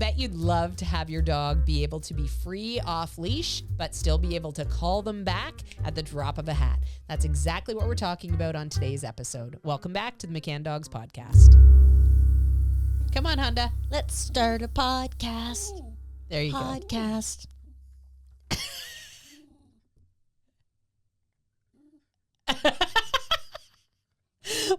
bet you'd love to have your dog be able to be free off leash, but still be able to call them back at the drop of a hat. That's exactly what we're talking about on today's episode. Welcome back to the McCann Dogs Podcast. Come on, Honda. Let's start a podcast. There you Podcast.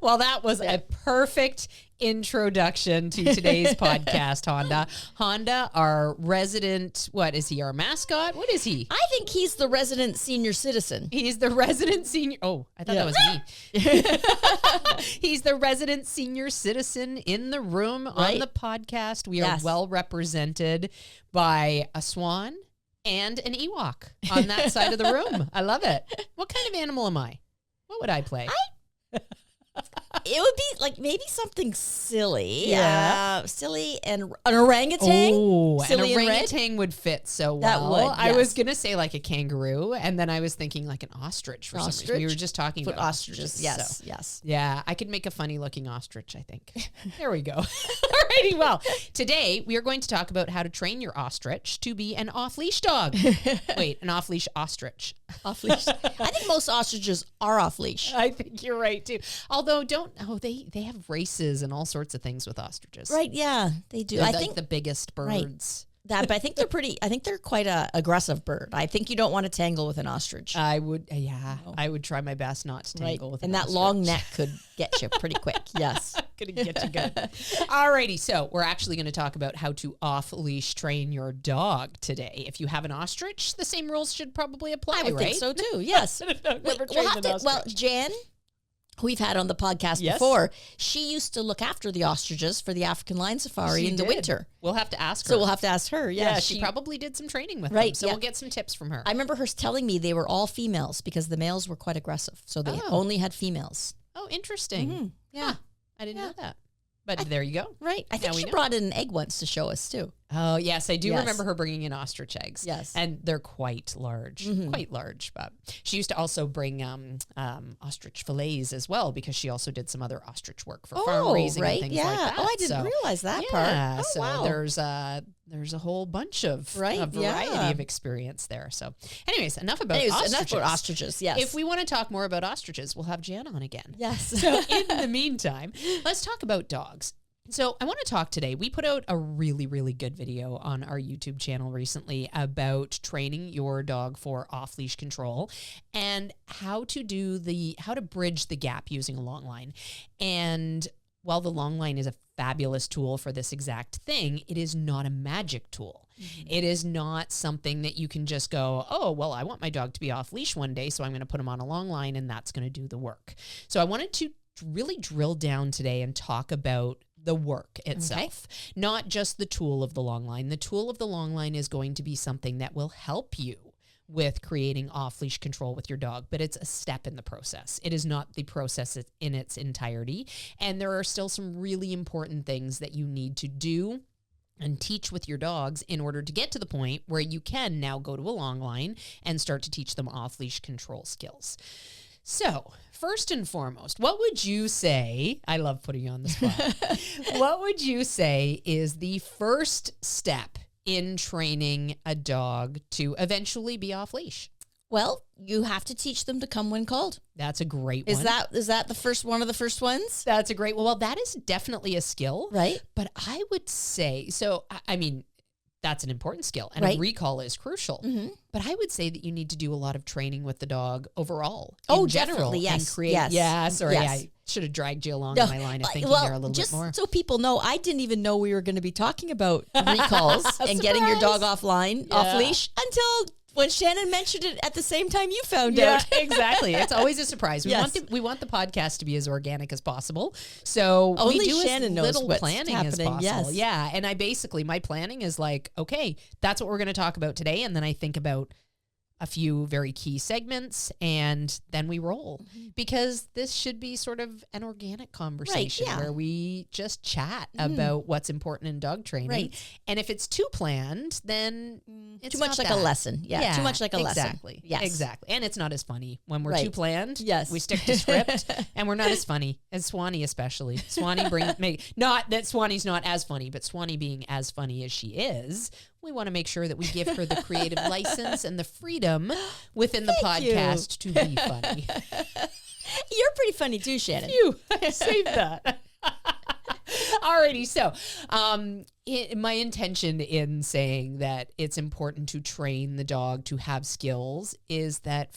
Well, that was a perfect introduction to today's podcast, Honda. Honda, our resident, what is he, our mascot? What is he? I think he's the resident senior citizen. He's the resident senior. Oh, I thought that was me. He's the resident senior citizen in the room on the podcast. We are well represented by a swan and an Ewok on that side of the room. I love it. What kind of animal am I? What would I play? It would be like maybe something silly. Yeah. Silly and an orangutan. Oh, silly an orangutan would fit so well. That would, yes. I was going to say like a kangaroo, and then I was thinking like an ostrich for some reason. We were just talking about ostriches. Yes, so. yes. Yeah, I could make a funny looking ostrich, I think. There we go. Alrighty, well, today we are going to talk about how to train your ostrich to be an off-leash dog. Wait, an off-leash ostrich. Off-leash. I think most ostriches are off-leash. I think you're right, too. Although, they have races and all sorts of things with ostriches. Right, yeah, they do. They're I like think the biggest birds. But I think they're quite a aggressive bird. I think you don't want to tangle with an ostrich. I would, I would try my best not to tangle with an ostrich. And that long neck could get you pretty quick. Yes. Gonna get you good. Alrighty, so we're actually going to talk about how to off-leash train your dog today. If you have an ostrich, the same rules should probably apply, I would think so too, yes. Well, Jan, who we've had on the podcast before, she used to look after the ostriches for the African Lion Safari in the winter. We'll have to ask her. So we'll have to ask her, yeah. She probably did some training with them, so we'll get some tips from her. I remember her telling me they were all females because the males were quite aggressive, so they only had females. Oh, interesting. Mm-hmm. Yeah. I didn't know that. But there you go. Right. I think she brought in an egg once to show us, too. Oh, yes. I do remember her bringing in ostrich eggs. Yes. And they're quite large. Quite large. But she used to also bring ostrich fillets as well because she also did some other ostrich work for farm raising and things like that. Oh, I didn't realize that part. Oh, so wow. There's a whole bunch of variety of experience there. So anyways, enough about ostriches. Yes. If we want to talk more about ostriches, we'll have Jan on again. Yes. So in the meantime, let's talk about dogs. So I want to talk today. We put out a really, really good video on our YouTube channel recently about training your dog for off-leash control and how to bridge the gap using a long line. And while the long line is a fabulous tool for this exact thing, it is not a magic tool. Mm-hmm. It is not something that you can just go, oh, well, I want my dog to be off leash one day, so I'm going to put him on a long line and that's going to do the work. So I wanted to really drill down today and talk about the work itself, not just the tool of the long line. The tool of the long line is going to be something that will help you with creating off-leash control with your dog, but it's a step in the process. It is not the process in its entirety, and there are still some really important things that you need to do and teach with your dogs in order to get to the point where you can now go to a long line and start to teach them off-leash control skills. So, first and foremost, what would you say, I love putting you on the spot, what would you say is the first step in training a dog to eventually be off leash? Well, you have to teach them to come when called. That's a great one. Is that the first one of the first ones? That's a great one. Well, that is definitely a skill. Right. But I would say, so, I mean, that's an important skill, and a recall is crucial. Mm-hmm. But I would say that you need to do a lot of training with the dog overall. Oh, in general, definitely, yes. And create, I should have dragged you along in my line of thinking there a little bit more. So people know, I didn't even know we were going to be talking about recalls and getting your dog off leash until when Shannon mentioned it at the same time you found out. Exactly. It's always a surprise. We want the podcast to be as organic as possible. So only we do Shannon as little knows planning as possible. Yes. Yeah. And my planning is like, okay, that's what we're going to talk about today. And then I think about, a few very key segments, and then we roll, because this should be sort of an organic conversation where we just chat about what's important in dog training. Right. And if it's too planned, then it's too much like a lesson. Yeah, too much like a lesson. Exactly. Yes. Exactly. And it's not as funny when we're too planned. Yes. We stick to script, and we're not as funny as Swanee, especially. Swanee not that Swanee's not as funny, but Swanee being as funny as she is, we want to make sure that we give her the creative license and the freedom within the podcast to be funny. You're pretty funny too, Shannon. You saved that. Alrighty, so my intention in saying that it's important to train the dog to have skills is that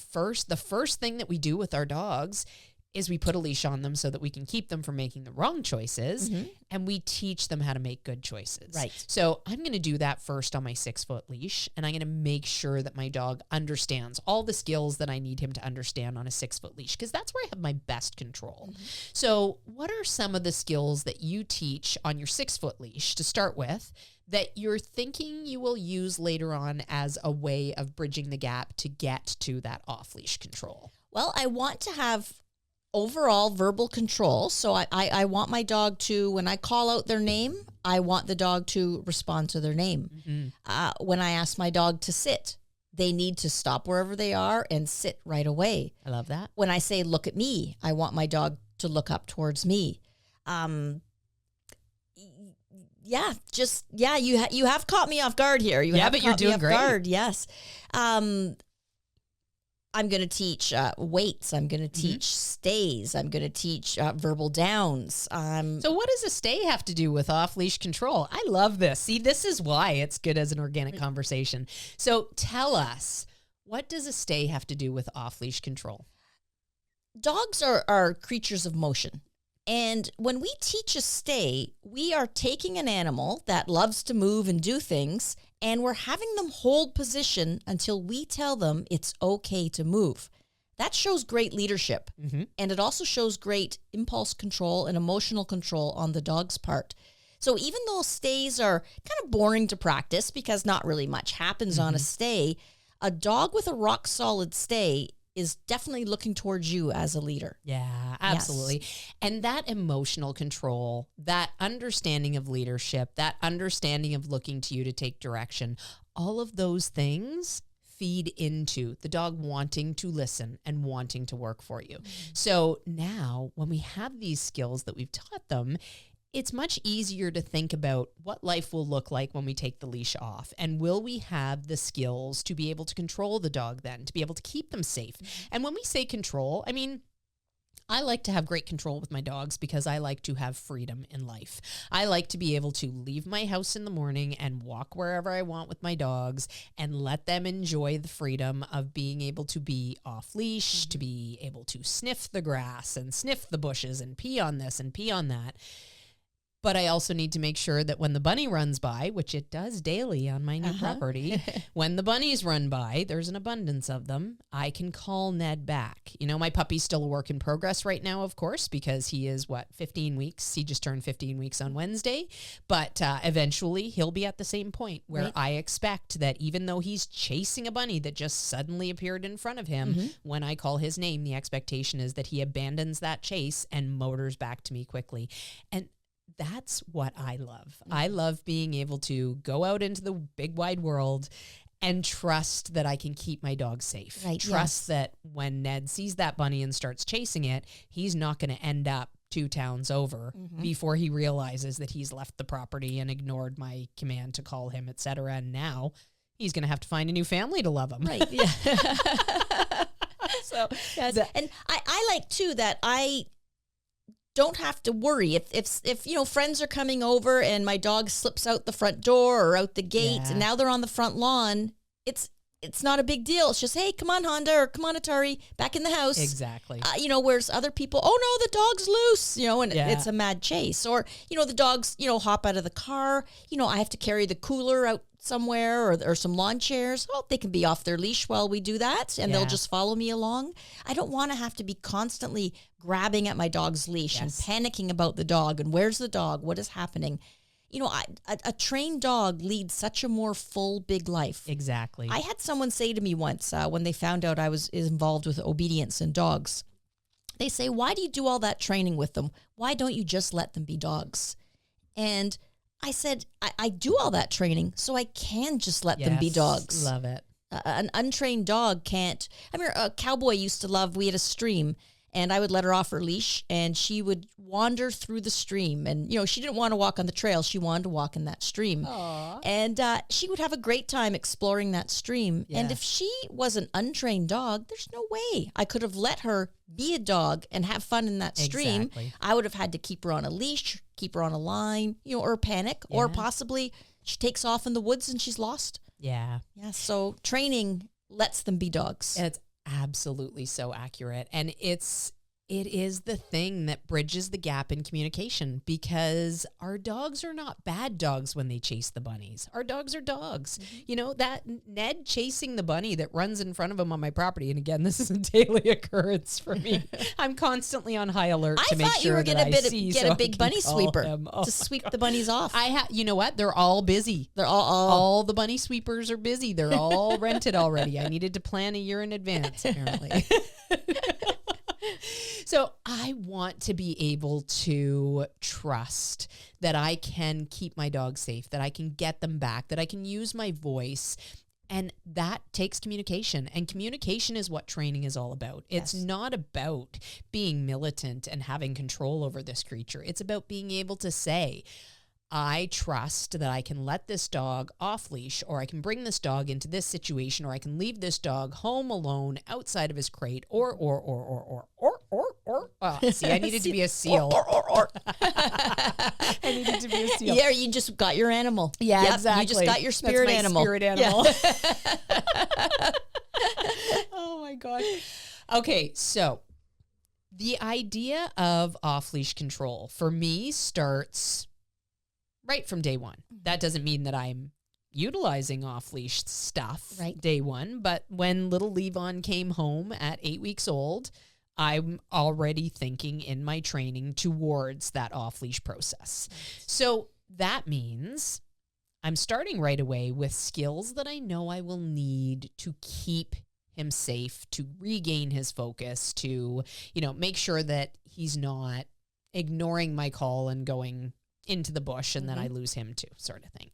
the first thing that we do with our dogs is we put a leash on them so that we can keep them from making the wrong choices, and we teach them how to make good choices. Right. So I'm going to do that first on my 6-foot leash, and I'm going to make sure that my dog understands all the skills that I need him to understand on a 6-foot leash, because that's where I have my best control. So what are some of the skills that you teach on your 6-foot leash to start with that you're thinking you will use later on as a way of bridging the gap to get to that off-leash control? Well, I want to have overall verbal control. So I want my dog to, when I call out their name, I want the dog to respond to their name. When I ask my dog to sit, they need to stop wherever they are and sit right away. I love that. When I say, look at me, I want my dog to look up towards me. You have caught me off guard here. But you're doing great. Guard, yes. I'm going to teach weights. I'm going to teach stays. I'm going to teach verbal downs. So what does a stay have to do with off-leash control? I love this. See, this is why it's good as an organic conversation. So tell us, what does a stay have to do with off-leash control? Dogs are creatures of motion. And when we teach a stay, we are taking an animal that loves to move and do things, and we're having them hold position until we tell them it's okay to move. That shows great leadership. And it also shows great impulse control and emotional control on the dog's part. So even though stays are kind of boring to practice because not really much happens on a stay, a dog with a rock solid stay is definitely looking towards you as a leader. Yeah, absolutely. Yes. And that emotional control, that understanding of leadership, that understanding of looking to you to take direction, all of those things feed into the dog wanting to listen and wanting to work for you. So now when we have these skills that we've taught them, it's much easier to think about what life will look like when we take the leash off. And will we have the skills to be able to control the dog then, to be able to keep them safe? And when we say control, I mean, I like to have great control with my dogs because I like to have freedom in life. I like to be able to leave my house in the morning and walk wherever I want with my dogs and let them enjoy the freedom of being able to be off leash, to be able to sniff the grass and sniff the bushes and pee on this and pee on that. But I also need to make sure that when the bunny runs by, which it does daily on my new property, when the bunnies run by, there's an abundance of them, I can call Ned back. You know, my puppy's still a work in progress right now, of course, because he is, 15 weeks? He just turned 15 weeks on Wednesday. But eventually he'll be at the same point where I expect that even though he's chasing a bunny that just suddenly appeared in front of him, when I call his name, the expectation is that he abandons that chase and motors back to me quickly. And that's what I love. I love being able to go out into the big wide world and trust that I can keep my dog safe. Right, trust that when Ned sees that bunny and starts chasing it, he's not going to end up 2 towns over before he realizes that he's left the property and ignored my command to call him, etc. And now he's going to have to find a new family to love him. Right. Yeah. So, yes. And I like too that I don't have to worry if you know, friends are coming over and my dog slips out the front door or out the gate and now they're on the front lawn. It's not a big deal. It's just, hey, come on, Honda, or come on, Atari, back in the house. Exactly. You know, whereas other people, oh no, the dog's loose, you know, and it's a mad chase. Or, you know, the dogs, you know, hop out of the car. You know, I have to carry the cooler out somewhere or some lawn chairs. Well, they can be off their leash while we do that and they'll just follow me along. I don't want to have to be constantly grabbing at my dog's leash and panicking about the dog and where's the dog, what is happening. a trained dog leads such a more full, big life. Exactly. I had someone say to me once when they found out I was involved with obedience in dogs, they say, why do you do all that training with them? Why don't you just let them be dogs? And I said, I do all that training so I can just let them be dogs. Love it. An untrained dog can't. I mean, a cowboy used to love, we had a stream, and I would let her off her leash, and she would wander through the stream. And, she didn't want to walk on the trail. She wanted to walk in that stream. Aww. And she would have a great time exploring that stream. Yeah. And if she was an untrained dog, there's no way I could have let her be a dog and have fun in that stream. Exactly. I would have had to keep her on a leash, keep her on a line, or panic, or possibly she takes off in the woods and she's lost. Yeah. Yeah. So training lets them be dogs. It's absolutely so accurate. And it is the thing that bridges the gap in communication, because our dogs are not bad dogs when they chase the bunnies. Our dogs are dogs. Mm-hmm. That Ned chasing the bunny that runs in front of him on my property. And again, this is a daily occurrence for me. I'm constantly on high alert to make sure that I see. Get a big bunny sweeper to sweep the bunnies off. You know what? They're all busy. They're all the bunny sweepers are busy. They're all rented already. I needed to plan a year in advance, apparently. So I want to be able to trust that I can keep my dog safe, that I can get them back, that I can use my voice. And that takes communication. And communication is what training is all about. It's not about being militant and having control over this creature. It's about being able to say, I trust that I can let this dog off leash, or I can bring this dog into this situation, or I can leave this dog home alone outside of his crate, or. See, I needed to be a seal. I needed to be a seal. Yeah, you just got your animal. Yeah, yep, exactly. You just got your spirit animal. Spirit animal. Yeah. Oh my gosh. Okay, so the idea of off-leash control for me starts right from day one. That doesn't mean that I'm utilizing off-leash stuff day one, but when little Levon came home at 8 weeks old, I'm already thinking in my training towards that off-leash process. So that means I'm starting right away with skills that I know I will need to keep him safe, to regain his focus, to, make sure that he's not ignoring my call and going into the bush and then I lose him too, sort of thing.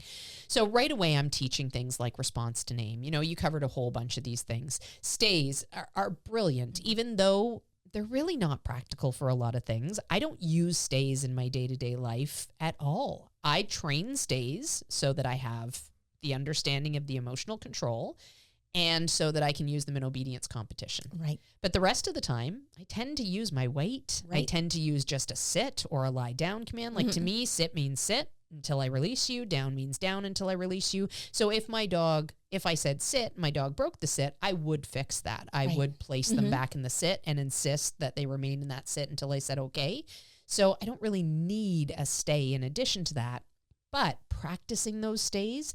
So right away, I'm teaching things like response to name. You covered a whole bunch of these things. Stays are brilliant, even though they're really not practical for a lot of things. I don't use stays in my day-to-day life at all. I train stays so that I have the understanding of the emotional control and so that I can use them in obedience competition. Right. But the rest of the time, I tend to use my weight. Right. I tend to use just a sit or a lie down command. Like to me, sit means sit until I release you. Down means down until I release you. So if I said sit, my dog broke the sit, I would fix that. I would place them back in the sit and insist that they remain in that sit until I said okay. So I don't really need a stay in addition to that. But practicing those stays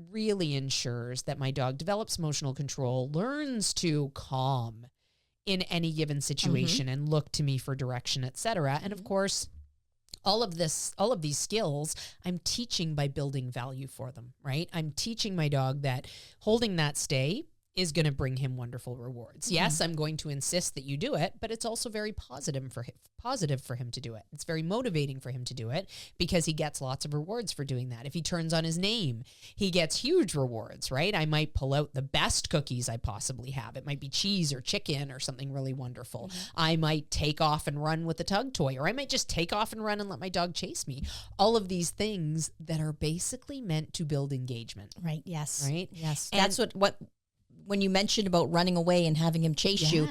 really ensures that my dog develops emotional control, learns to calm in any given situation and look to me for direction, etc. And of course, all of these skills I'm teaching by building value for them, right? I'm teaching my dog that holding that stay is going to bring him wonderful rewards. Yes, I'm going to insist that you do it, but it's also very positive for him to do it. It's very motivating for him to do it because he gets lots of rewards for doing that. If he turns on his name, he gets huge rewards, right? I might pull out the best cookies I possibly have. It might be cheese or chicken or something really wonderful. I might take off and run with a tug toy, or I might just take off and run and let my dog chase me. All of these things that are basically meant to build engagement. Right. Yes. Right. Yes. And that's what when you mentioned about running away and having him chase you,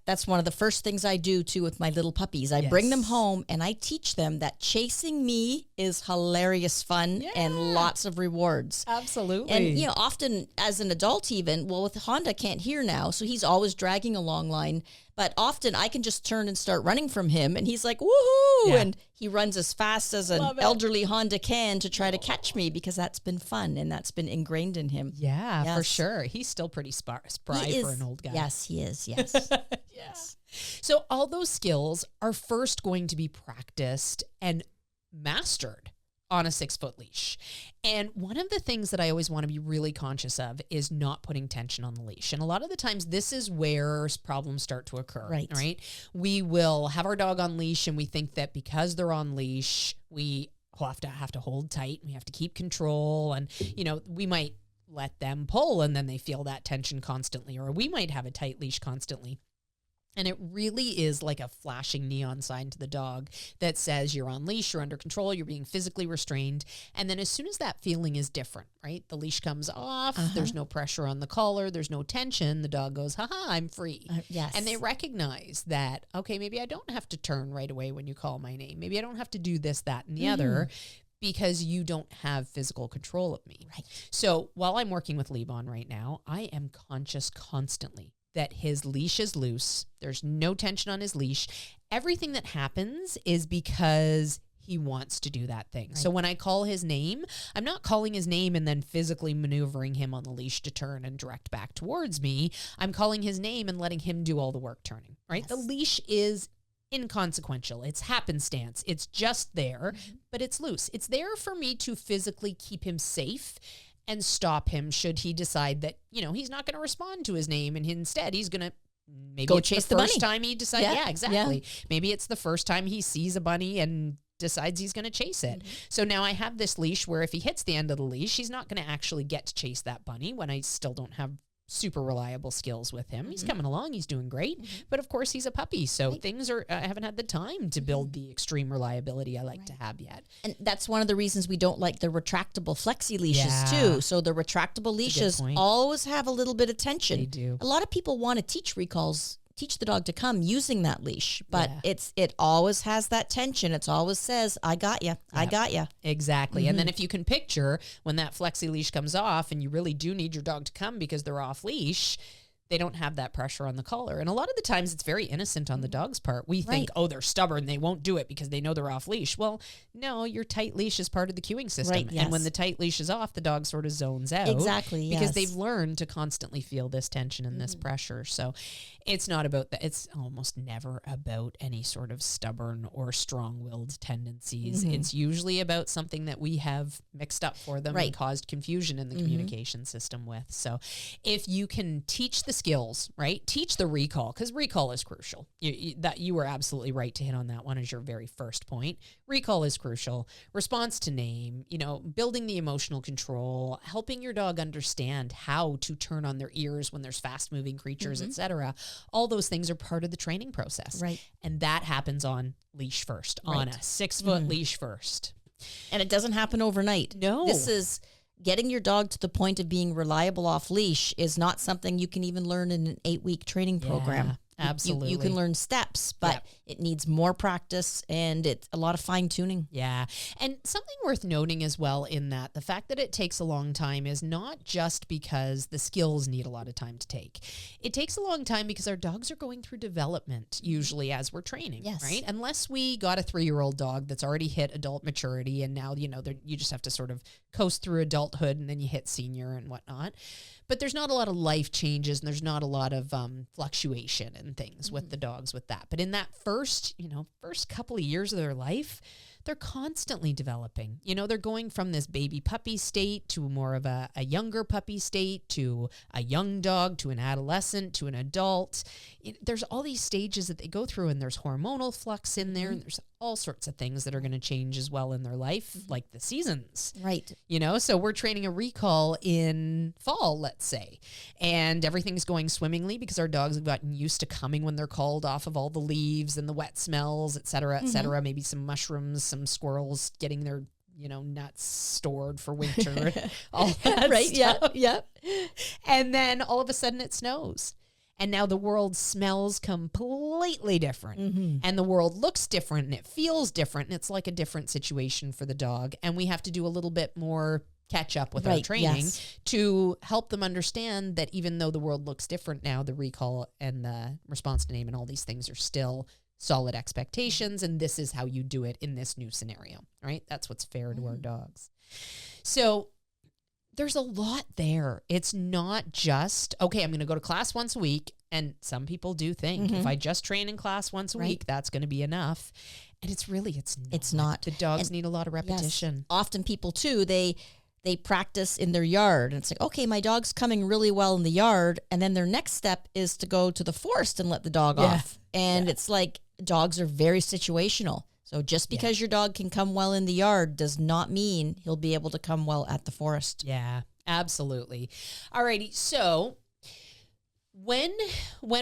that's one of the first things I do too with my little puppies. I bring them home and I teach them that chasing me is hilarious fun and lots of rewards. Absolutely. And often as an adult even, with Honda can't hear now, so he's always dragging a long line. But often I can just turn and start running from him and he's like, woohoo! Yeah. And he runs as fast as an elderly Honda can to try to catch me because that's been fun and that's been ingrained in him. Yeah, for sure. He's still pretty spry for an old guy. Yes, he is. Yes. Yes. So all those skills are first going to be practiced and mastered on a 6-foot leash. And one of the things that I always want to be really conscious of is not putting tension on the leash. And a lot of the times this is where problems start to occur, right? We will have our dog on leash and we think that because they're on leash, we have to hold tight. We have to keep control. And, we might let them pull and then they feel that tension constantly, or we might have a tight leash constantly. And it really is like a flashing neon sign to the dog that says you're on leash, you're under control, you're being physically restrained. And then as soon as that feeling is different, right? The leash comes off, there's no pressure on the collar, there's no tension, the dog goes, haha, I'm free. Yes. And they recognize that, okay, maybe I don't have to turn right away when you call my name. Maybe I don't have to do this, that, and the other, because you don't have physical control of me. Right. So while I'm working with Lebon right now, I am conscious constantly that his leash is loose. There's no tension on his leash. Everything that happens is because he wants to do that thing. Right. So when I call his name, I'm not calling his name and then physically maneuvering him on the leash to turn and direct back towards me. I'm calling his name and letting him do all the work turning, right? Yes. The leash is inconsequential. It's happenstance. It's just there, but it's loose. It's there for me to physically keep him safe and stop him should he decide that, he's not going to respond to his name and instead he's going to maybe go it's chase the the first bunny. time he decides. Yeah, exactly. Yeah. Maybe it's the first time he sees a bunny and decides he's going to chase it. So now I have this leash where if he hits the end of the leash, he's not going to actually get to chase that bunny when I still don't have super reliable skills with him. He's coming along. He's doing great. But of course he's a puppy. So things are, I haven't had the time to build the extreme reliability I like to have yet. And that's one of the reasons we don't like the retractable flexi leashes too. So the retractable leashes always have a little bit of tension. They do. A lot of people want to teach the dog to come using that leash, but it always has that tension. It always says, I got you. I got you. Exactly. And then if you can picture when that flexi leash comes off and you really do need your dog to come because they're off leash, they don't have that pressure on the collar. And a lot of the times it's very innocent on the dog's part. We think, oh, they're stubborn. They won't do it because they know they're off leash. Well, no, your tight leash is part of the cueing system. Right, yes. And when the tight leash is off, the dog sort of zones out. Exactly, because they've learned to constantly feel this tension and this pressure. So it's not about that. It's almost never about any sort of stubborn or strong-willed tendencies. It's usually about something that we have mixed up for them and caused confusion in the communication system with. So if you can teach the skills, right? Teach the recall, because recall is crucial. You were absolutely right to hit on that one as your very first point. Recall is crucial. Response to name, building the emotional control, helping your dog understand how to turn on their ears when there's fast-moving creatures, etc. All those things are part of the training process. Right. And that happens on leash first, on a 6-foot leash first. And it doesn't happen overnight. No. This is getting your dog to the point of being reliable off leash is not something you can even learn in an 8-week training program. Absolutely. You can learn steps, but it needs more practice and it's a lot of fine tuning. Yeah. And something worth noting as well in that the fact that it takes a long time is not just because the skills need a lot of time to take. It takes a long time because our dogs are going through development usually as we're training, right? Unless we got a 3-year-old dog that's already hit adult maturity and now, you just have to sort of coast through adulthood and then you hit senior and whatnot. But there's not a lot of life changes and there's not a lot of fluctuation and things with the dogs with that. But in that first couple of years of their life, they're constantly developing. They're going from this baby puppy state to more of a younger puppy state to a young dog to an adolescent to an adult. There's all these stages that they go through and there's hormonal flux in there and there's all sorts of things that are going to change as well in their life, like the seasons. Right. So we're training a recall in fall, let's say, and everything's going swimmingly because our dogs have gotten used to coming when they're called off of all the leaves and the wet smells, et cetera, maybe some mushrooms, some squirrels getting their nuts stored for winter, all that stuff. Yeah. And then all of a sudden it snows. And now the world smells completely different and the world looks different and it feels different. And it's like a different situation for the dog. And we have to do a little bit more catch up with our training to help them understand that even though the world looks different now, the recall and the response to name and all these things are still solid expectations. And this is how you do it in this new scenario, right? That's what's fair to our dogs. So there's a lot there. It's not just, okay, I'm going to go to class once a week. And some people do think if I just train in class once a week, that's going to be enough. And it's not. It's not. The dogs need a lot of repetition. Yes. Often people too, they practice in their yard, and it's like, okay, my dog's coming really well in the yard, and then their next step is to go to the forest and let the dog off. And it's like, dogs are very situational. So just because your dog can come well in the yard does not mean he'll be able to come well at the forest. Yeah, absolutely. Alrighty, so when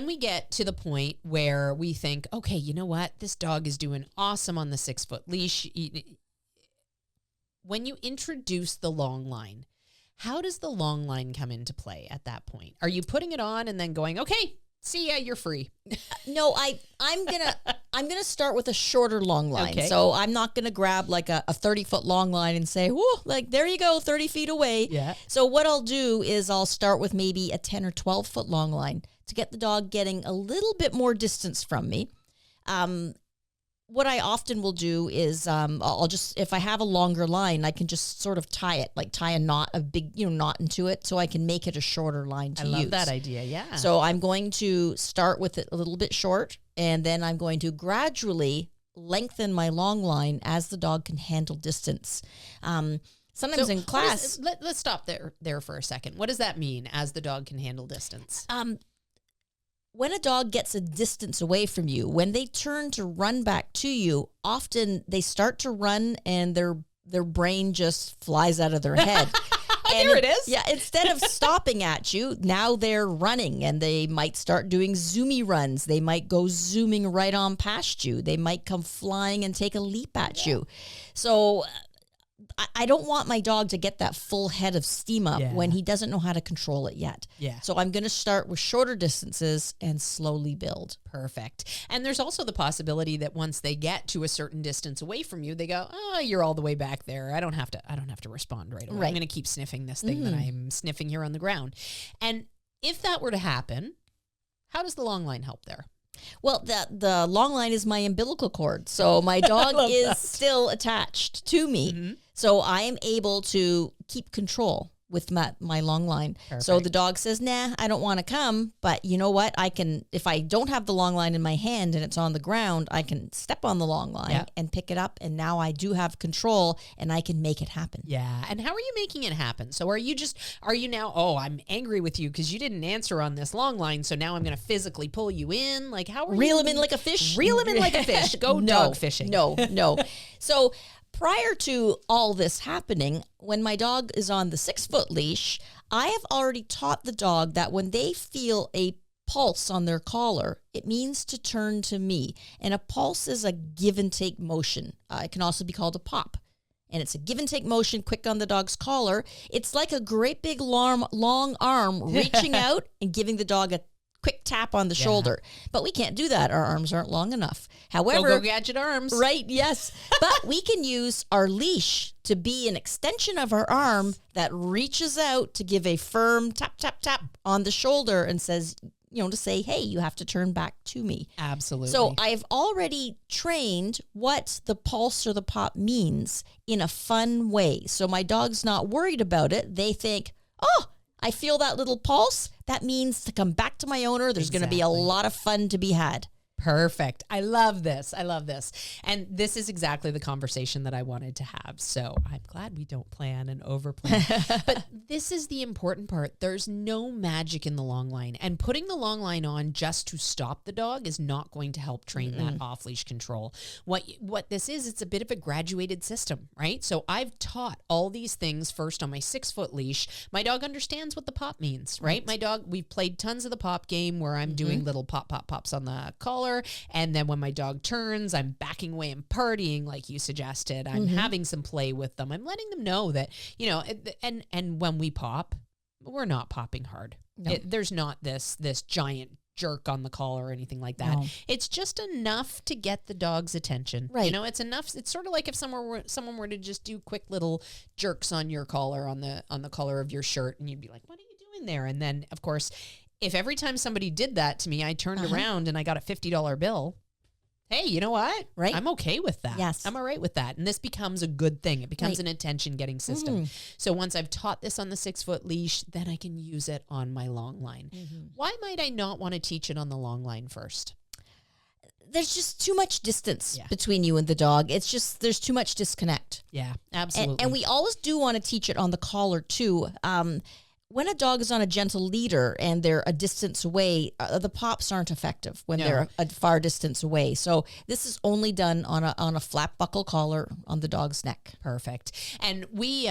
we get to the point where we think, okay, you know what, this dog is doing awesome on the 6-foot leash. When you introduce the long line, how does the long line come into play at that point? Are you putting it on and then going, okay, see ya, you're free? No, I'm gonna start with a shorter long line. Okay. So I'm not gonna grab like a 30-foot long line and say, whoa, like there you go, 30 feet away. Yeah. So what I'll do is I'll start with maybe a 10 or 12-foot long line to get the dog getting a little bit more distance from me. What I often will do is I'll just, if I have a longer line, I can just sort of tie it, like tie a knot, a big knot into it, so I can make it a shorter line to use. I love that idea, yeah. So I'm going to start with it a little bit short, and then I'm going to gradually lengthen my long line as the dog can handle distance. Sometimes in class... Let's stop there for a second. What does that mean, as the dog can handle distance? When a dog gets a distance away from you, when they turn to run back to you, often they start to run and their brain just flies out of their head. And there it is. Yeah, instead of stopping at you, now they're running, and they might start doing zoomy runs. They might go zooming right on past you. They might come flying and take a leap at you. So I don't want my dog to get that full head of steam up when he doesn't know how to control it yet. Yeah. So I'm going to start with shorter distances and slowly build. Perfect. And there's also the possibility that once they get to a certain distance away from you, they go, oh, you're all the way back there. I don't have to respond right away. Right. I'm going to keep sniffing this thing that I'm sniffing here on the ground. And if that were to happen, how does the long line help there? Well, the long line is my umbilical cord. So my dog is still attached to me. Mm-hmm. So I am able to keep control with my long line. Perfect. So the dog says, nah, I don't want to come. But you know what? I can, if I don't have the long line in my hand and it's on the ground, I can step on the long line and pick it up. And now I do have control and I can make it happen. Yeah. And how are you making it happen? So are you now, oh, I'm angry with you because you didn't answer on this long line. So now I'm going to physically pull you in. Like, how are Reel him in like a fish? Reel him in like a fish. Go dog fishing. No. So prior to all this happening, when my dog is on the 6-foot leash, I have already taught the dog that when they feel a pulse on their collar, it means to turn to me. And a pulse is a give and take motion. It can also be called a pop. And it's a give and take motion, quick on the dog's collar. It's like a great big long arm reaching out and giving the dog a quick tap on the shoulder. But we can't do that. Our arms aren't long enough. However, go gadget arms. Right, yes. But we can use our leash to be an extension of our arm that reaches out to give a firm tap, tap, tap on the shoulder and says, to say, hey, you have to turn back to me. Absolutely. So I've already trained what the pulse or the pop means in a fun way. So my dog's not worried about it. They think, oh, I feel that little pulse. That means to come back to my owner. There's going to be a lot of fun to be had. Perfect. I love this. And this is exactly the conversation that I wanted to have. So I'm glad we don't plan and overplan. But this is the important part. There's no magic in the long line. And putting the long line on just to stop the dog is not going to help train that off-leash control. What this is, it's a bit of a graduated system, right? So I've taught all these things first on my 6-foot leash. My dog understands what the pop means, right? My dog, we've played tons of the pop game where I'm doing little pops on the collar. And then when my dog turns, I'm backing away and partying like you suggested. I'm having some play with them. I'm letting them know that, and when we pop, we're not popping hard. No. There's not this giant jerk on the collar or anything like that. No. It's just enough to get the dog's attention. Right. It's enough. It's sort of like if someone were to just do quick little jerks on your collar, on the collar of your shirt, and you'd be like, what are you doing there? And then, of course, if every time somebody did that to me, I turned around and I got a $50 bill, hey, you know what? Right. I'm okay with that. Yes. I'm all right with that. And this becomes a good thing. It becomes an attention-getting system. So once I've taught this on the 6-foot leash, then I can use it on my long line. Why might I not want to teach it on the long line first? there's just too much distance between you and the dog. It's just, there's too much disconnect. Yeah, absolutely. And we always do want to teach it on the collar too. When a dog is on a gentle leader and they're a distance away, the pops aren't effective when they're a far distance away. So this is only done on a flat buckle collar on the dog's neck. Perfect. And we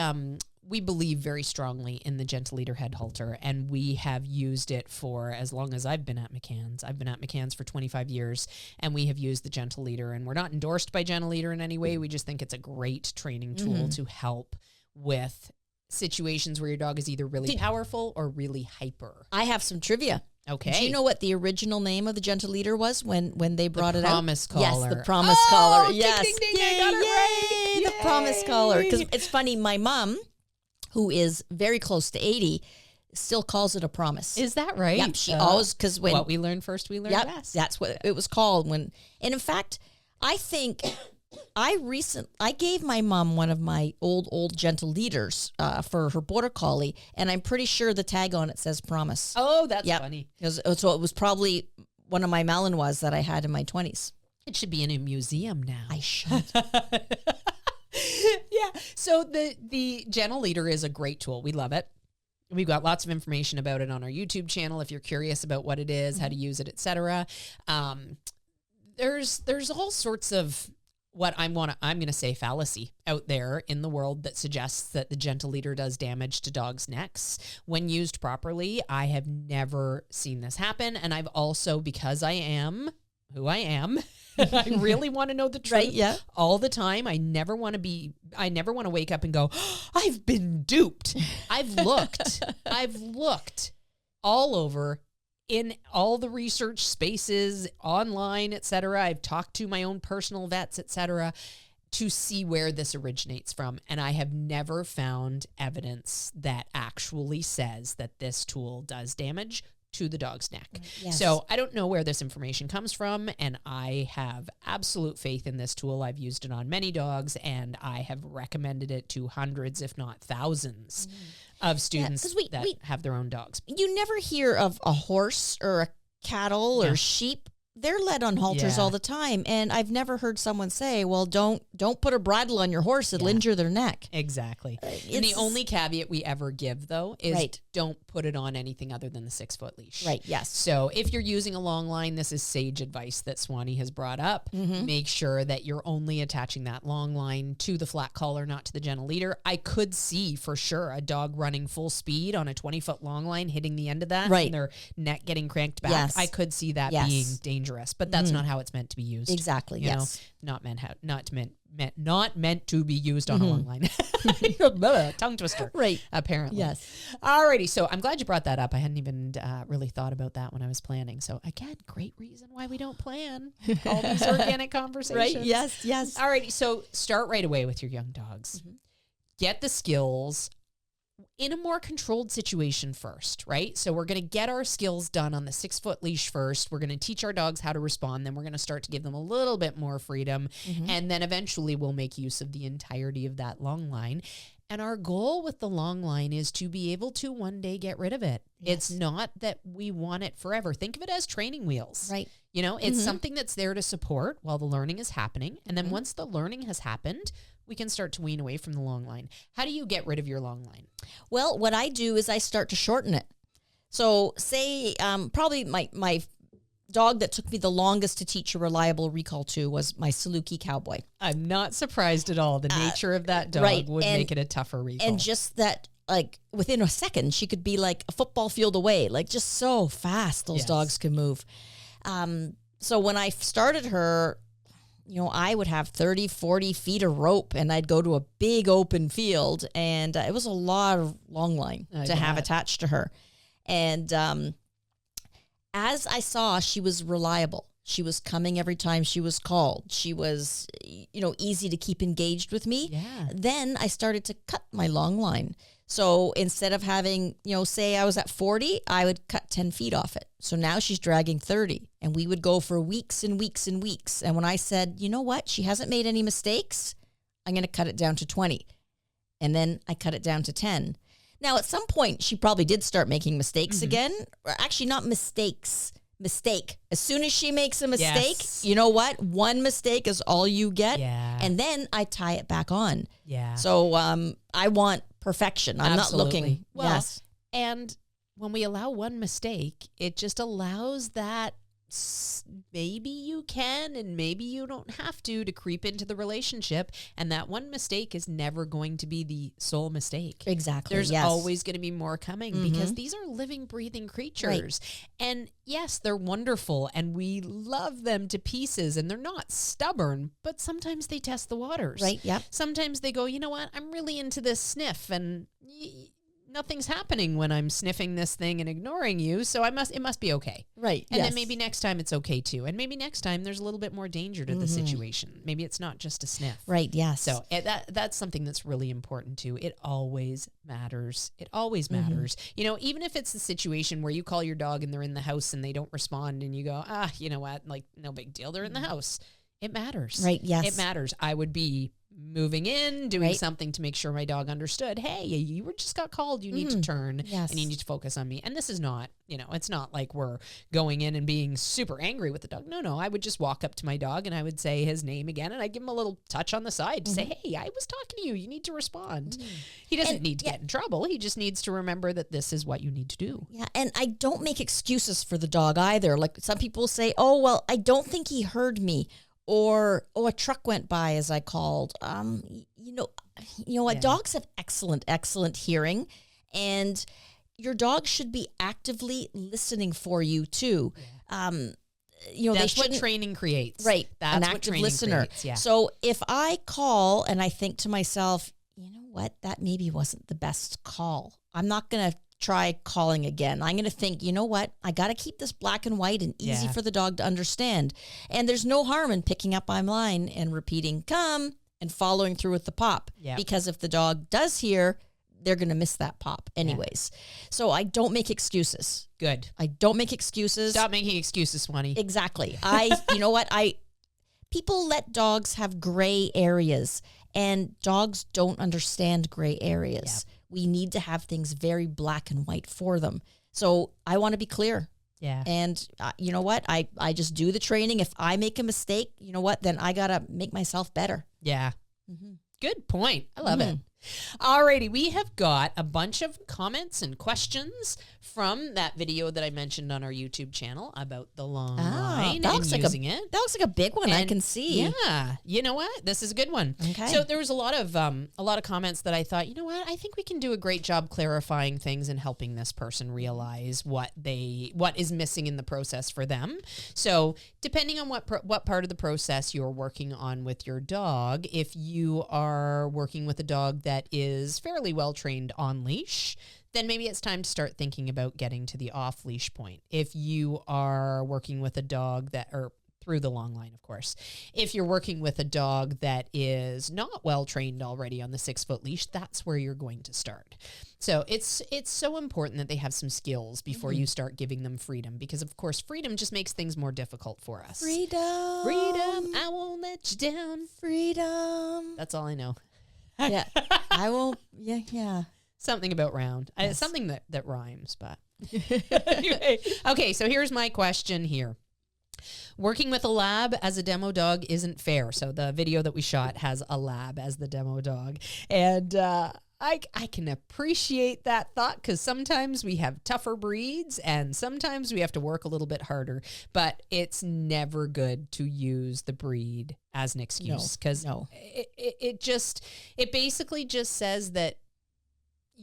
believe very strongly in the gentle leader head halter, and we have used it for as long as I've been at McCann's. I've been at McCann's for 25 years, and we have used the gentle leader, and we're not endorsed by gentle leader in any way. We just think it's a great training tool to help with situations where your dog is either really powerful or really hyper. I have some trivia. Okay. Do you know what the original name of the gentle leater was when they brought it out? Promise collar. Yes, the promise collar. Yes. Ding, ding, ding, I got it right. Yay, the promise collar. Because it's funny, my mom, who is very close to 80, still calls it a promise. Is that right? Yep, she always, because when... What we learn first, we learn best. That's what it was called. And in fact, I think... I gave my mom one of my old gentle leaders for her border collie, and I'm pretty sure the tag on it says promise. Oh, that's funny. So it was probably one of my Malinois that I had in my 20s. It should be in a museum now. I should. Yeah. So the gentle leader is a great tool. We love it. We've got lots of information about it on our YouTube channel if you're curious about what it is, how to use it, etc. There's all sorts of what I'm going to say fallacy out there in the world that suggests that the gentle leader does damage to dogs' necks. When used properly, I have never seen this happen. And I've also, because I am who I am, I really want to know the truth all the time. I never want to wake up and go, oh, I've been duped. I've looked all over in all the research spaces, online, etc. I've talked to my own personal vets, etc., to see where this originates from. And I have never found evidence that actually says that this tool does damage to the dog's neck. Yes. So I don't know where this information comes from, and I have absolute faith in this tool. I've used it on many dogs, and I have recommended it to hundreds, if not thousands, of students that have their own dogs. You never hear of a horse or a cattle or sheep. They're led on halters all the time, and I've never heard someone say, well, don't put a bridle on your horse. It'll injure their neck. Exactly. And the only caveat we ever give, though, is don't put it on anything other than the 6-foot leash. Right, yes. So if you're using a long line, this is sage advice that Swanee has brought up. Make sure that you're only attaching that long line to the flat collar, not to the gentle leader. I could see for sure a dog running full speed on a 20-foot long line, hitting the end of that, and their neck getting cranked back. Yes. I could see that being dangerous, but that's not how it's meant to be used. Exactly. You know? Not meant to be used on a long line. Tongue twister. Right. Apparently. Yes. Alrighty. So I'm glad you brought that up. I hadn't even really thought about that when I was planning. So again, great reason why we don't plan all these organic conversations. Right. Yes. Yes. Alrighty. So start right away with your young dogs. Get the skills in a more controlled situation first, right? So we're going to get our skills done on the 6-foot leash first. We're going to teach our dogs how to respond. Then we're going to start to give them a little bit more freedom. And then eventually we'll make use of the entirety of that long line. And our goal with the long line is to be able to one day get rid of it. Yes. It's not that we want it forever. Think of it as training wheels. Right. You know, it's something that's there to support while the learning is happening. And then once the learning has happened, we can start to wean away from the long line. How do you get rid of your long line? Well, what I do is I start to shorten it. So say probably my dog that took me the longest to teach a reliable recall to was my Saluki Cowboy. I'm not surprised at all. The nature of that dog would make it a tougher recall. And just that, like, within a second, she could be like a football field away, like just so fast those dogs can move. So when I started her, you know, I would have 30, 40 feet of rope, and I'd go to a big open field, and it was a lot of long line to have attached to her. And as I saw, she was reliable. She was coming every time she was called. She was, you know, easy to keep engaged with me. Yeah. Then I started to cut my long line. So instead of having, you know, say I was at 40, I would cut 10 feet off it. So now she's dragging 30, and we would go for weeks and weeks and weeks. And when I said, you know what, she hasn't made any mistakes, I'm going to cut it down to 20. And then I cut it down to 10. Now, at some point, she probably did start making mistakes again. Or actually, not mistakes, mistake. As soon as she makes a mistake, Yes. you know what? One mistake is all you get. Yeah. And then I tie it back on. Yeah. So I want perfection. I'm Absolutely. not looking. Well, yes. and when we allow one mistake, it just allows that maybe you can and maybe you don't have to creep into the relationship. And that one mistake is never going to be the sole mistake. Exactly. There's yes. always going to be more coming because these are living, breathing creatures. And yes, they're wonderful and we love them to pieces and they're not stubborn, but sometimes they test the waters. Right. Yep. Sometimes they go, you know what? I'm really into this sniff and nothing's happening when I'm sniffing this thing and ignoring you. So it must be okay. Right. And yes. then maybe next time it's okay too. And maybe next time there's a little bit more danger to the situation. Maybe it's not just a sniff. Right. Yes. So that's something that's really important too. It always matters. It always matters. You know, even if it's a situation where you call your dog and they're in the house and they don't respond and you go, you know what? Like, no big deal. They're in the house. It matters. Right. Yes. It matters. I would be moving in, doing something to make sure my dog understood, hey, you were just got called. You need to turn and you need to focus on me. And this is not, you know, it's not like we're going in and being super angry with the dog. No, I would just walk up to my dog and I would say his name again and I'd give him a little touch on the side to say, hey, I was talking to you. You need to respond. He doesn't need to get in trouble. He just needs to remember that this is what you need to do. Yeah. And I don't make excuses for the dog either. Like some people say, oh, well, I don't think he heard me. Or, a truck went by as I called. You know what? Dogs have excellent hearing, and your dog should be actively listening for you too. You know, That's they what training creates. Right. That's an what active training listener. creates. Yeah. So if I call and I think to myself, you know what, that maybe wasn't the best call. I'm not going to try calling again. I'm going to think, you know what? I got to keep this black and white and easy for the dog to understand. And there's no harm in picking up my line and repeating, come, and following through with the pop. Yeah. Because if the dog does hear, they're going to miss that pop anyways. So I don't make excuses. Good. I don't make excuses. Stop making excuses, Swanee. Exactly. You know what? People let dogs have gray areas, and dogs don't understand gray areas. Yep. We need to have things very black and white for them. So I want to be clear. Yeah. And you know what? I just do the training. If I make a mistake, you know what? Then I got to make myself better. Yeah. Good point. I love it. Alrighty, we have got a bunch of comments and questions from that video that I mentioned on our YouTube channel about the long line and using it. That looks like a big one. I can see. Yeah, you know what? This is a good one. Okay. So there was a lot of comments that I thought, you know what? I think we can do a great job clarifying things and helping this person realize what is missing in the process for them. So depending on what part of the process you're working on with your dog, if you are working with a dog that is fairly well trained on leash, then maybe it's time to start thinking about getting to the off leash point. If you are working with a dog or through the long line, of course, if you're working with a dog that is not well trained already on the 6-foot leash, that's where you're going to start. So it's so important that they have some skills before you start giving them freedom, because of course freedom just makes things more difficult for us. Freedom. I won't let you down. Freedom. That's all I know. Yeah. I won't. Yeah. Something about round. Yes. Something that rhymes, but anyway. Okay, so here's my question here. Working with a lab as a demo dog isn't fair. So the video that we shot has a lab as the demo dog. And I can appreciate that thought, because sometimes we have tougher breeds and sometimes we have to work a little bit harder. But it's never good to use the breed as an excuse, because it basically just says that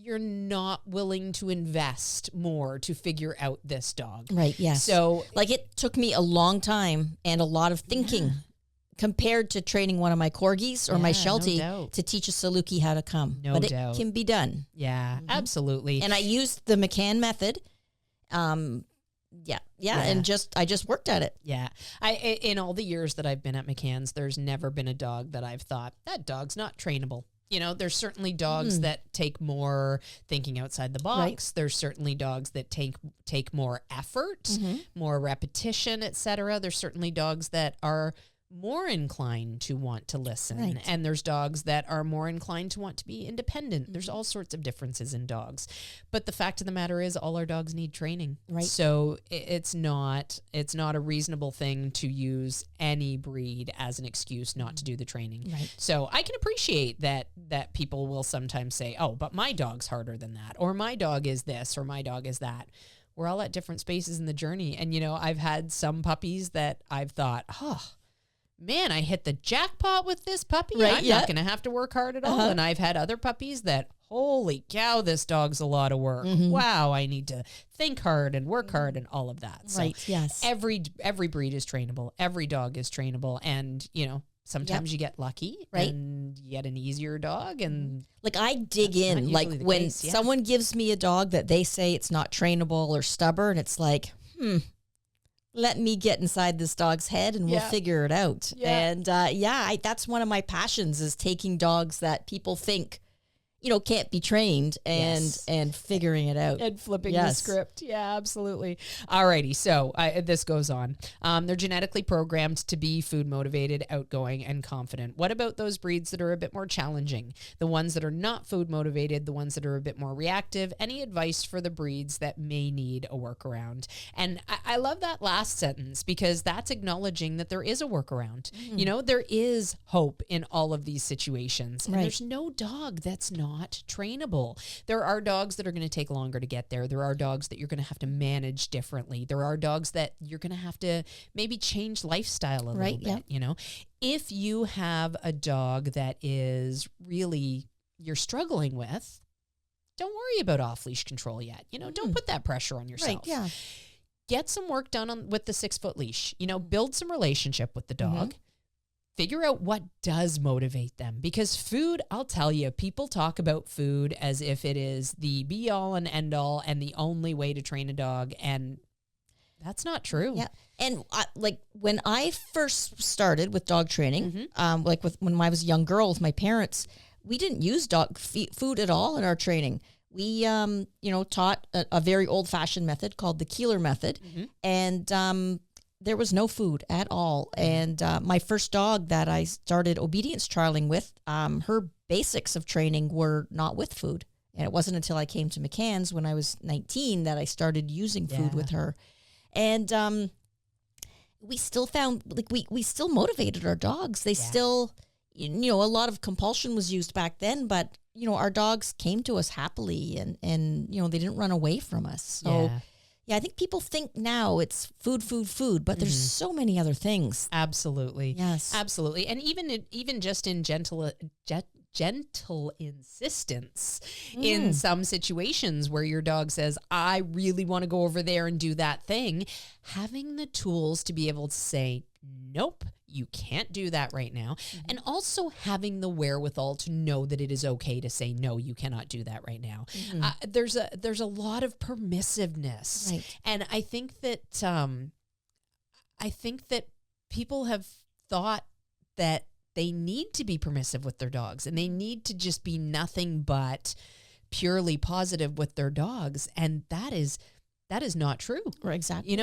you're not willing to invest more to figure out this dog. Right, yes. So like it took me a long time and a lot of thinking compared to training one of my corgis or my Sheltie to teach a Saluki how to come. No but doubt. It can be done. Yeah, absolutely. And I used the McCann method. And I just worked at it. Yeah. In all the years that I've been at McCann's, there's never been a dog that I've thought, that dog's not trainable. You know, there's certainly dogs that take more thinking outside the box. Right. There's certainly dogs that take more effort, more repetition, etc. There's certainly dogs that are more inclined to want to listen. Right. And there's dogs that are more inclined to want to be independent. There's all sorts of differences in dogs. But the fact of the matter is all our dogs need training. Right. So it's not a reasonable thing to use any breed as an excuse not to do the training. Right. So I can appreciate that people will sometimes say, oh, but my dog's harder than that, or my dog is this, or my dog is that. We're all at different spaces in the journey. And, I've had some puppies that I've thought, oh, man, I hit the jackpot with this puppy. Right, I'm not going to have to work hard at all. And I've had other puppies that, holy cow, this dog's a lot of work. Wow, I need to think hard and work hard and all of that. Right, So yes. every breed is trainable. Every dog is trainable. And, sometimes you get lucky, right? And you get an easier dog. And like I dig in, like when case, yeah. someone gives me a dog that they say it's not trainable or stubborn, it's like, let me get inside this dog's head and we'll figure it out. Yeah. And that's one of my passions is taking dogs that people think, can't be trained and figuring it out. And flipping the script. Yeah, absolutely. Alrighty. So this goes on. They're genetically programmed to be food motivated, outgoing, and confident. What about those breeds that are a bit more challenging? The ones that are not food motivated, the ones that are a bit more reactive. Any advice for the breeds that may need a workaround? And I love that last sentence because that's acknowledging that there is a workaround. There is hope in all of these situations. And there's no dog that's not trainable. There are dogs that are going to take longer to get there. There are dogs that you're going to have to manage differently. There are dogs that you're going to have to maybe change lifestyle a little bit, If you have a dog that is really you're struggling with, don't worry about off-leash control yet. Don't put that pressure on yourself. Right, yeah. Get some work done with the 6-foot leash. Build some relationship with the dog. Figure out what does motivate them because food, I'll tell you, people talk about food as if it is the be all and end all and the only way to train a dog. And that's not true. Yeah. And when I first started with dog training, when I was a young girl with my parents, we didn't use dog food at all in our training. We, taught a very old fashioned method called the Keeler method. And, there was no food at all. And my first dog that I started obedience trialing with, her basics of training were not with food. And it wasn't until I came to McCann's when I was 19 that I started using food with her. And we still found, we still motivated our dogs. They still, a lot of compulsion was used back then, but, our dogs came to us happily and they didn't run away from us. So yeah, I think people think now it's food, but there's so many other things. Absolutely. Yes. Absolutely. And even just in gentle insistence in some situations where your dog says, I really want to go over there and do that thing, having the tools to be able to say, nope, you can't do that right now. And also having the wherewithal to know that it is okay to say, no, you cannot do that right now. There's a lot of permissiveness. Right. And I think that people have thought that they need to be permissive with their dogs and they need to just be nothing but purely positive with their dogs. And that is not true. Right, exactly.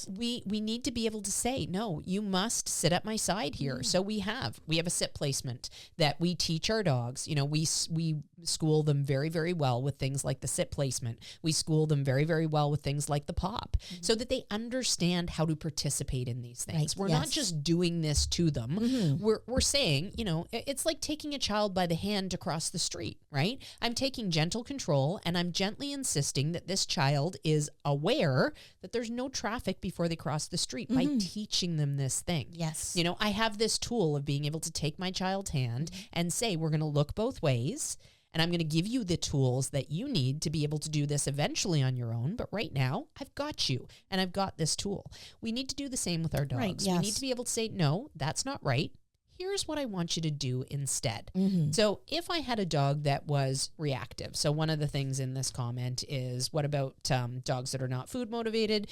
We need to be able to say, no, you must sit at my side here. So we have a sit placement that we teach our dogs. We school them very, very well with things like the sit placement. We school them very, very well with things like the pop so that they understand how to participate in these things. Right, We're not just doing this to them. We're saying, it's like taking a child by the hand to cross the street, right? I'm taking gentle control and I'm gently insisting that this child is aware that there's no traffic before they cross the street by teaching them this thing. Yes. I have this tool of being able to take my child's hand and say, we're going to look both ways. And I'm going to give you the tools that you need to be able to do this eventually on your own. But right now, I've got you and I've got this tool. We need to do the same with our dogs. Right, yes. We need to be able to say, no, that's not right. Here's what I want you to do instead. So if I had a dog that was reactive, so one of the things in this comment is, what about dogs that are not food motivated?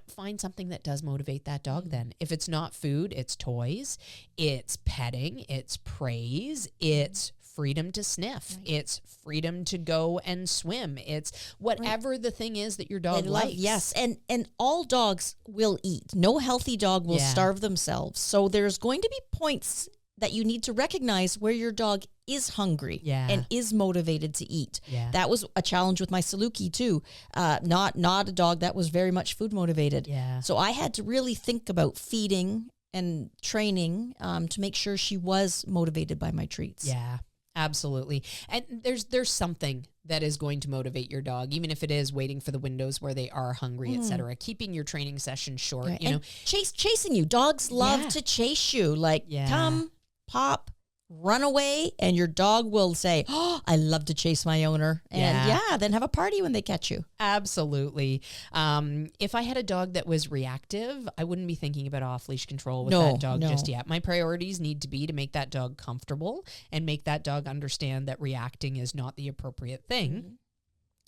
Find something that does motivate that dog then. If it's not food, it's toys, it's petting, it's praise, it's freedom to sniff. Right. It's freedom to go and swim. It's whatever the thing is that your dog likes. Yes, and all dogs will eat. No healthy dog will starve themselves. So there's going to be points that you need to recognize where your dog is hungry and is motivated to eat. Yeah. That was a challenge with my Saluki too. Not a dog that was very much food motivated. Yeah. So I had to really think about feeding and training to make sure she was motivated by my treats. Yeah, absolutely. And there's something that is going to motivate your dog, even if it is waiting for the windows where they are hungry, etc. Keeping your training session short, Right. you know. Chasing you. Dogs love to chase you. Like, come, pop, run away, and your dog will say, "Oh, I love to chase my owner." And then have a party when they catch you. Absolutely. If I had a dog that was reactive, I wouldn't be thinking about off-leash control with that dog just yet. My priorities need to be to make that dog comfortable and make that dog understand that reacting is not the appropriate thing. Mm-hmm.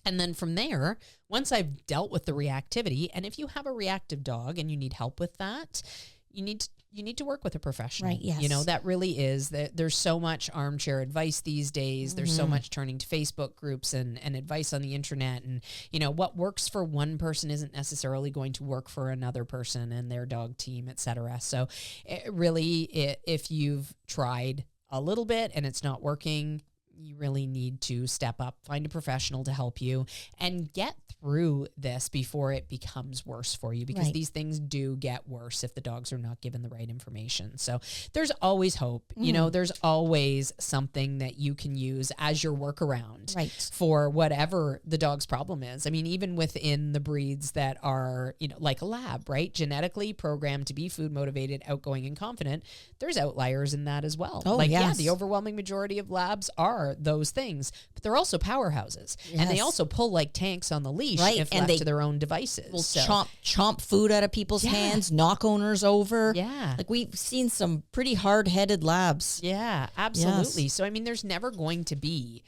And then from there, once I've dealt with the reactivity, and if you have a reactive dog and you need help with that, you need to work with a professional. Right, yes. You know, that really is that there's so much armchair advice these days. There's so much turning to Facebook groups and advice on the internet. And, you know, what works for one person isn't necessarily going to work for another person and their dog team, et cetera. So if you've tried a little bit and it's not working, you really need to step up, find a professional to help you, and get through this before it becomes worse for you, because these things do get worse if the dogs are not given the right information. So there's always hope. You know, there's always something that you can use as your workaround for whatever the dog's problem is. I mean, even within the breeds that are, you know, like a lab, right? Genetically programmed to be food motivated, outgoing, and confident, there's outliers in that as well. The overwhelming majority of labs are those things, but they're also powerhouses, and they also pull like tanks on the leash if and left to their own devices. Will chomp food out of people's hands, knock owners over. Yeah. Like, we've seen some pretty hard-headed labs. Yeah, absolutely. Yes. So, I mean, there's never going to be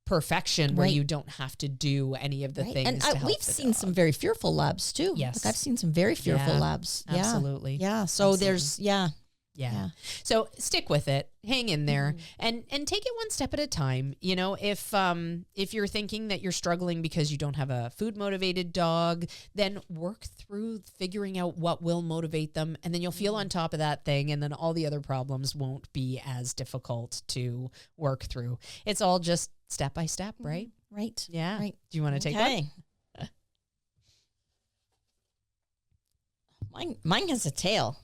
perfection where you don't have to do any of the things and to help we've seen some very fearful labs too. Yes. Like, I've seen some very fearful labs. Absolutely. Yeah. So there's, Yeah. So stick with it, hang in there, and take it one step at a time. You know, if you're thinking that you're struggling because you don't have a food motivated dog, then work through figuring out what will motivate them, and then you'll feel on top of that thing, and then all the other problems won't be as difficult to work through. It's all just step by step, right? Right. Yeah. Right. Do you want to take one? Mine has a tail.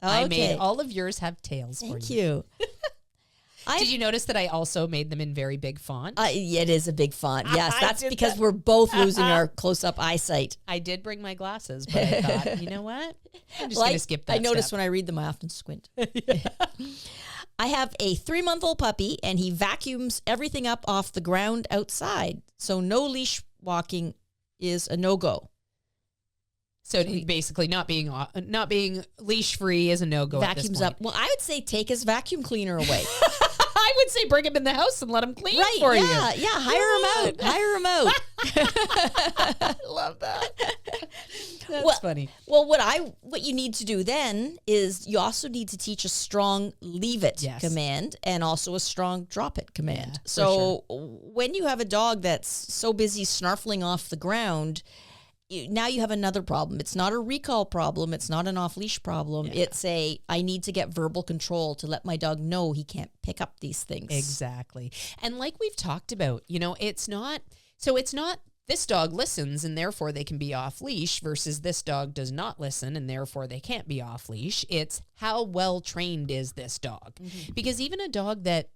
I made all of yours have tails for you. Thank you. Did you notice that I also made them in very big font? It is a big font. Yes, that's because we're both losing our close-up eyesight. I did bring my glasses, but I thought, you know what? I'm just going to skip that I notice when I read them, I often squint. I have a 3-month-old puppy, and he vacuums everything up off the ground outside. So no leash walking is a no-go. So basically, not being leash free is a no-go. Vacuums up. Well, I would say take his vacuum cleaner away. I would say bring him in the house and let him clean for you. Yeah, hire him out. I love that. That's funny. Well, what you need to do then is you also need to teach a strong leave it command and also a strong drop it command. Yeah, so when you have a dog that's so busy snarfling off the ground, now you have another problem. It's not a recall problem. It's not an off-leash problem. Yeah. It's I need to get verbal control to let my dog know he can't pick up these things. Exactly. And like we've talked about, you know, it's not this dog listens and therefore they can be off-leash versus this dog does not listen and therefore they can't be off-leash. It's how well trained is this dog? Mm-hmm. Because even a dog that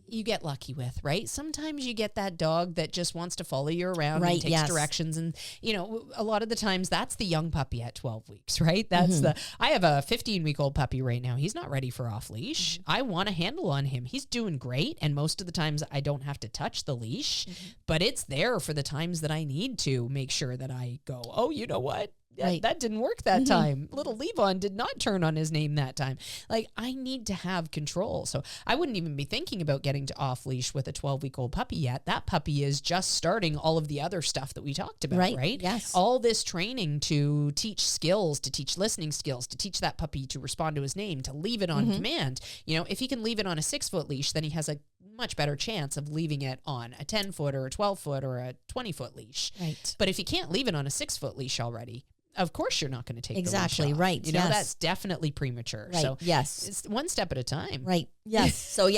you get lucky with, right? Sometimes you get that dog that just wants to follow you around and takes directions. And, you know, a lot of the times that's the young puppy at 12 weeks, right? That's I have a 15-week-old puppy right now. He's not ready for off leash. I want a handle on him. He's doing great. And most of the times I don't have to touch the leash, but it's there for the times that I need to make sure that I go, oh, you know what? That didn't work that time. Little Levon did not turn on his name that time. Like, I need to have control. So I wouldn't even be thinking about getting to off-leash with a 12-week-old puppy yet. That puppy is just starting all of the other stuff that we talked about, right? Yes. All this training to teach skills, to teach listening skills, to teach that puppy to respond to his name, to leave it on command. You know, if he can leave it on a 6-foot leash, then he has a much better chance of leaving it on a 10-foot or a 12-foot or a 20-foot leash. Right. But if you can't leave it on a 6-foot leash already, of course you're not going to take exactly the leash off. right. You know, that's definitely premature. Right. So yes, it's one step at a time. Right. Yes. So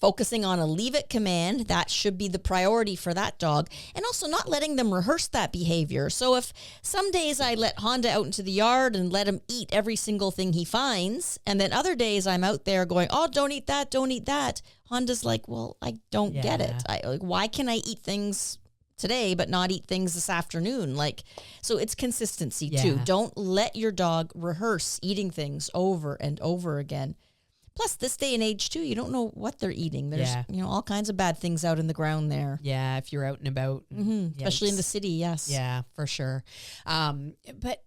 focusing on a leave it command, that should be the priority for that dog. And also not letting them rehearse that behavior. So if some days I let Honda out into the yard and let him eat every single thing he finds, and then other days I'm out there going, oh, don't eat that, don't eat that. Honda's like, well, I don't get it. Why can I eat things today but not eat things this afternoon? Like, so it's consistency too. Don't let your dog rehearse eating things over and over again. Plus, this day and age, too, you don't know what they're eating. There's, all kinds of bad things out in the ground there. Yeah, if you're out and about. Especially in the city, yes. Yeah, for sure. But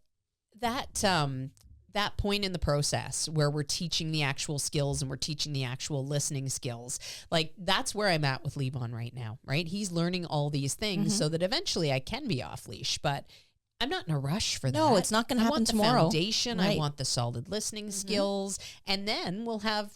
that point in the process where we're teaching the actual skills and we're teaching the actual listening skills, like, that's where I'm at with Levon right now, right? He's learning all these things so that eventually I can be off leash, but I'm not in a rush for that. No, it's not going to happen tomorrow. I want the foundation. Right. I want the solid listening skills. And then we'll have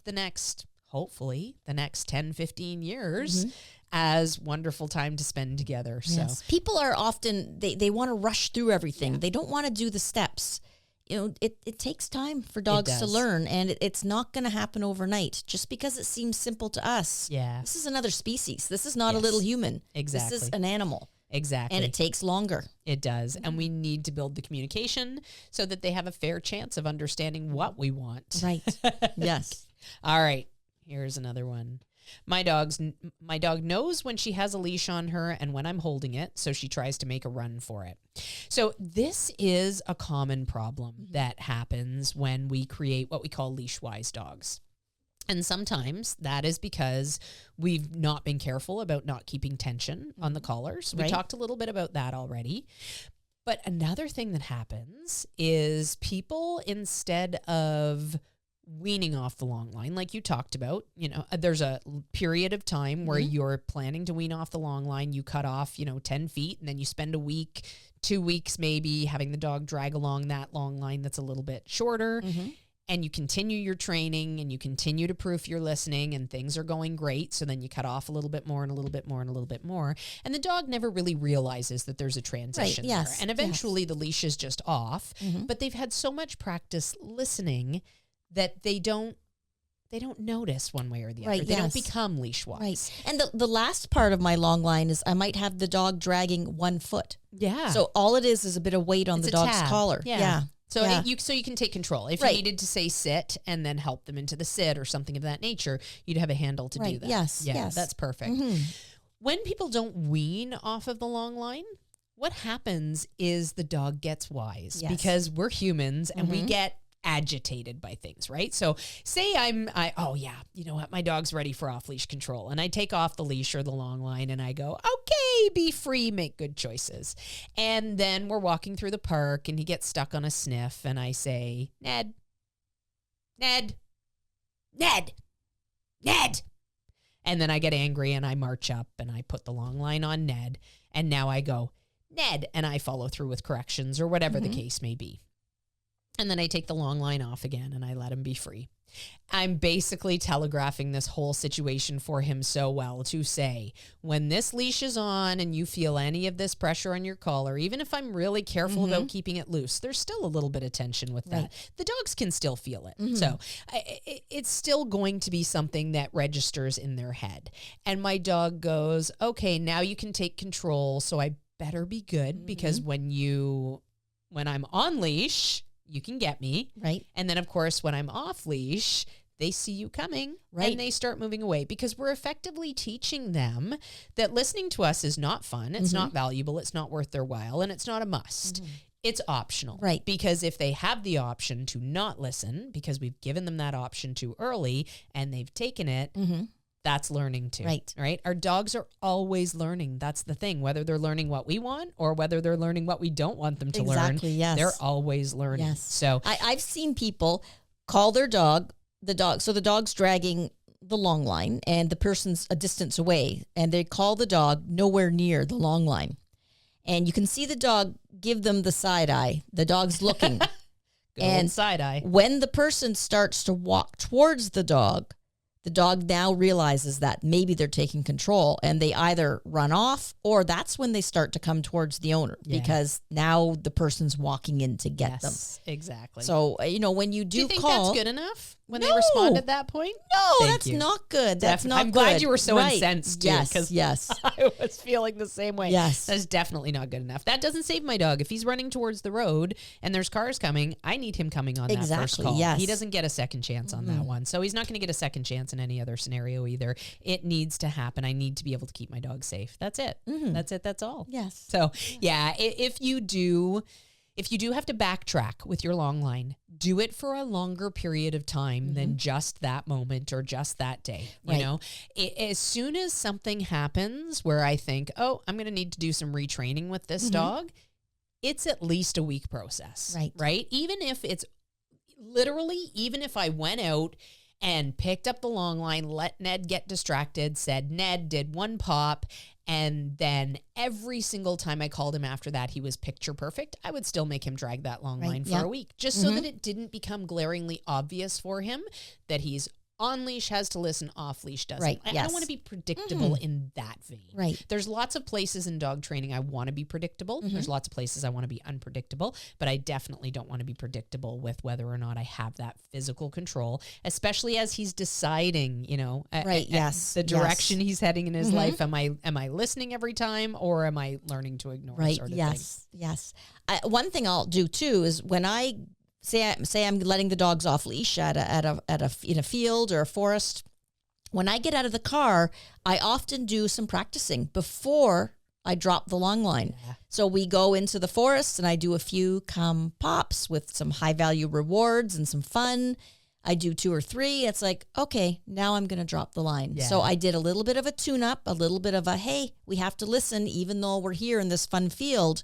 hopefully the next 10, 15 years as wonderful time to spend together. Yes. So people are often, they want to rush through everything. Yeah. They don't want to do the steps. You know, it takes time for dogs to learn, and it's not going to happen overnight just because it seems simple to us. Yeah. This is another species. This is not a little human. Exactly. This is an animal. Exactly. And it takes longer. It does. And we need to build the communication so that they have a fair chance of understanding what we want. Right. Yes. All right. Here's another one. My dog knows when she has a leash on her and when I'm holding it, so she tries to make a run for it. So this is a common problem that happens when we create what we call leash-wise dogs. And sometimes that is because we've not been careful about not keeping tension on the collars. We talked a little bit about that already. But another thing that happens is people, instead of weaning off the long line, like you talked about, there's a period of time where you're planning to wean off the long line. You cut off, 10 feet, and then you spend a week, 2 weeks maybe, having the dog drag along that long line that's a little bit shorter. And you continue your training and you continue to proof your listening and things are going great. So then you cut off a little bit more and a little bit more and a little bit more. And the dog never really realizes that there's a transition there. And eventually the leash is just off. But they've had so much practice listening that they don't notice one way or the other. They don't become leash-wise. Right. And the last part of my long line is I might have the dog dragging 1 foot. Yeah. So all it is a bit of weight on the dog's collar. Yeah. So you can take control. If you needed to say sit and then help them into the sit or something of that nature, you'd have a handle to do that. Yes. Yeah, yes. That's perfect. When people don't wean off of the long line, what happens is the dog gets wise because we're humans and we get agitated by things, right? So say you know what, my dog's ready for off-leash control, and I take off the leash or the long line and I go, okay, be free, make good choices. And then we're walking through the park and he gets stuck on a sniff and I say, Ned. And then I get angry and I march up and I put the long line on Ned, and now I go, Ned, and I follow through with corrections or whatever the case may be. And then I take the long line off again and I let him be free. I'm basically telegraphing this whole situation for him so well to say, when this leash is on and you feel any of this pressure on your collar, even if I'm really careful about keeping it loose, there's still a little bit of tension with that. The dogs can still feel it. So it's still going to be something that registers in their head. And my dog goes, okay, now you can take control. So I better be good because when I'm on leash, you can get me. Right. And then, of course, when I'm off leash, they see you coming and they start moving away because we're effectively teaching them that listening to us is not fun. It's not valuable. It's not worth their while. And it's not a must. It's optional. Right. Because if they have the option to not listen because we've given them that option too early and they've taken it, that's learning too. Right? Our dogs are always learning. That's the thing. Whether they're learning what we want or whether they're learning what we don't want them to learn, they're always learning. Yes. So I've seen people call their dog, so the dog's dragging the long line and the person's a distance away, and they call the dog nowhere near the long line. And you can see the dog give them the side eye. The dog's looking. and side eye. When the person starts to walk towards the dog now realizes that maybe they're taking control, and they either run off, or that's when they start to come towards the owner because now the person's walking in to get them. Exactly. So, when you do you think call, that's good enough when they respond at that point? No, that's not good. That's not I'm good. glad you were so incensed too. Yes. I was feeling the same way. Yes. That's definitely not good enough. That doesn't save my dog. If he's running towards the road and there's cars coming, I need him coming on that first call. Yes. He doesn't get a second chance on that one. So he's not going to get a second chance in any other scenario either. It needs to happen. I need to be able to keep my dog safe. That's it. That's it. That's all. Yes. So if you do have to backtrack with your long line, do it for a longer period of time than just that moment or just that day. You know, as soon as something happens where I think, oh, I'm going to need to do some retraining with this dog, it's at least a week process. Right. Even if it's even if I went out and picked up the long line, let Ned get distracted, said Ned, did one pop, and then every single time I called him after that, he was picture perfect, I would still make him drag that long line for a week, just so that it didn't become glaringly obvious for him that he's on-leash has to listen, off-leash doesn't. I don't want to be predictable in that vein. There's lots of places in dog training I want to be predictable. There's lots of places I want to be unpredictable, but I definitely don't want to be predictable with whether or not I have that physical control, especially as he's deciding, the direction he's heading in his life. Am I listening every time, or am I learning to ignore sort of thing? Yes. One thing I'll do too is when I say I'm letting the dogs off leash in a field or a forest. When I get out of the car, I often do some practicing before I drop the long line. So we go into the forest and I do a few calm pops with some high value rewards and some fun. I do 2 or 3. It's like, okay, now I'm going to drop the line. So I did a little bit of a tune up, a little bit of a, hey, we have to listen even though we're here in this fun field.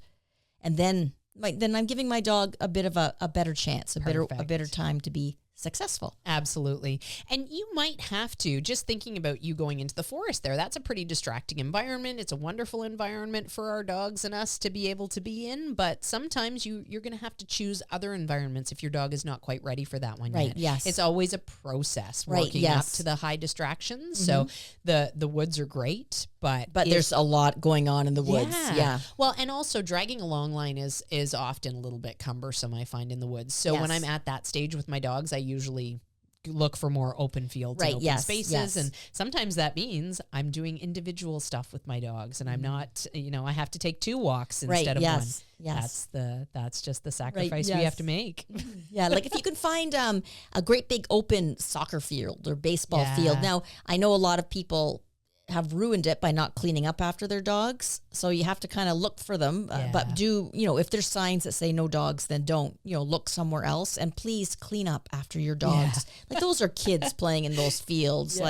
And then I'm giving my dog a bit of a better chance, a better time to be successful. Absolutely. And you might have to, just thinking about you going into the forest there, that's a pretty distracting environment. It's a wonderful environment for our dogs and us to be able to be in, but sometimes you're going to have to choose other environments if your dog is not quite ready for that one yet. Yes. It's always a process working up to the high distractions. So the woods are great, but there's a lot going on in the woods. Yeah. Well, and also dragging a long line is often a little bit cumbersome, I find, in the woods. So when I'm at that stage with my dogs, I usually look for more open fields and open spaces. And sometimes that means I'm doing individual stuff with my dogs, and I'm not, I have to take 2 walks instead of one. That's just the sacrifice we have to make. Like if you can find a great big open soccer field or baseball field. Now, I know a lot of people have ruined it by not cleaning up after their dogs. So you have to kind of look for them. But if there's signs that say no dogs, then don't, look somewhere else. And please clean up after your dogs. Like those are kids playing in those fields.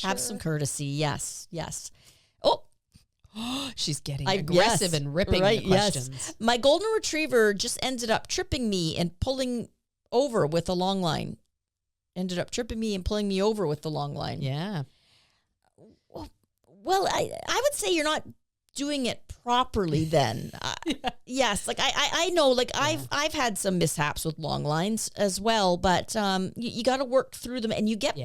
Have some courtesy. Yes. Oh, she's getting aggressive and ripping the questions. Yes. My golden retriever just ended up tripping me and pulling over with a long line. Yeah. Well, I would say you're not doing it properly then. Yes, like I know, like I've had some mishaps with long lines as well, but you got to work through them, and you get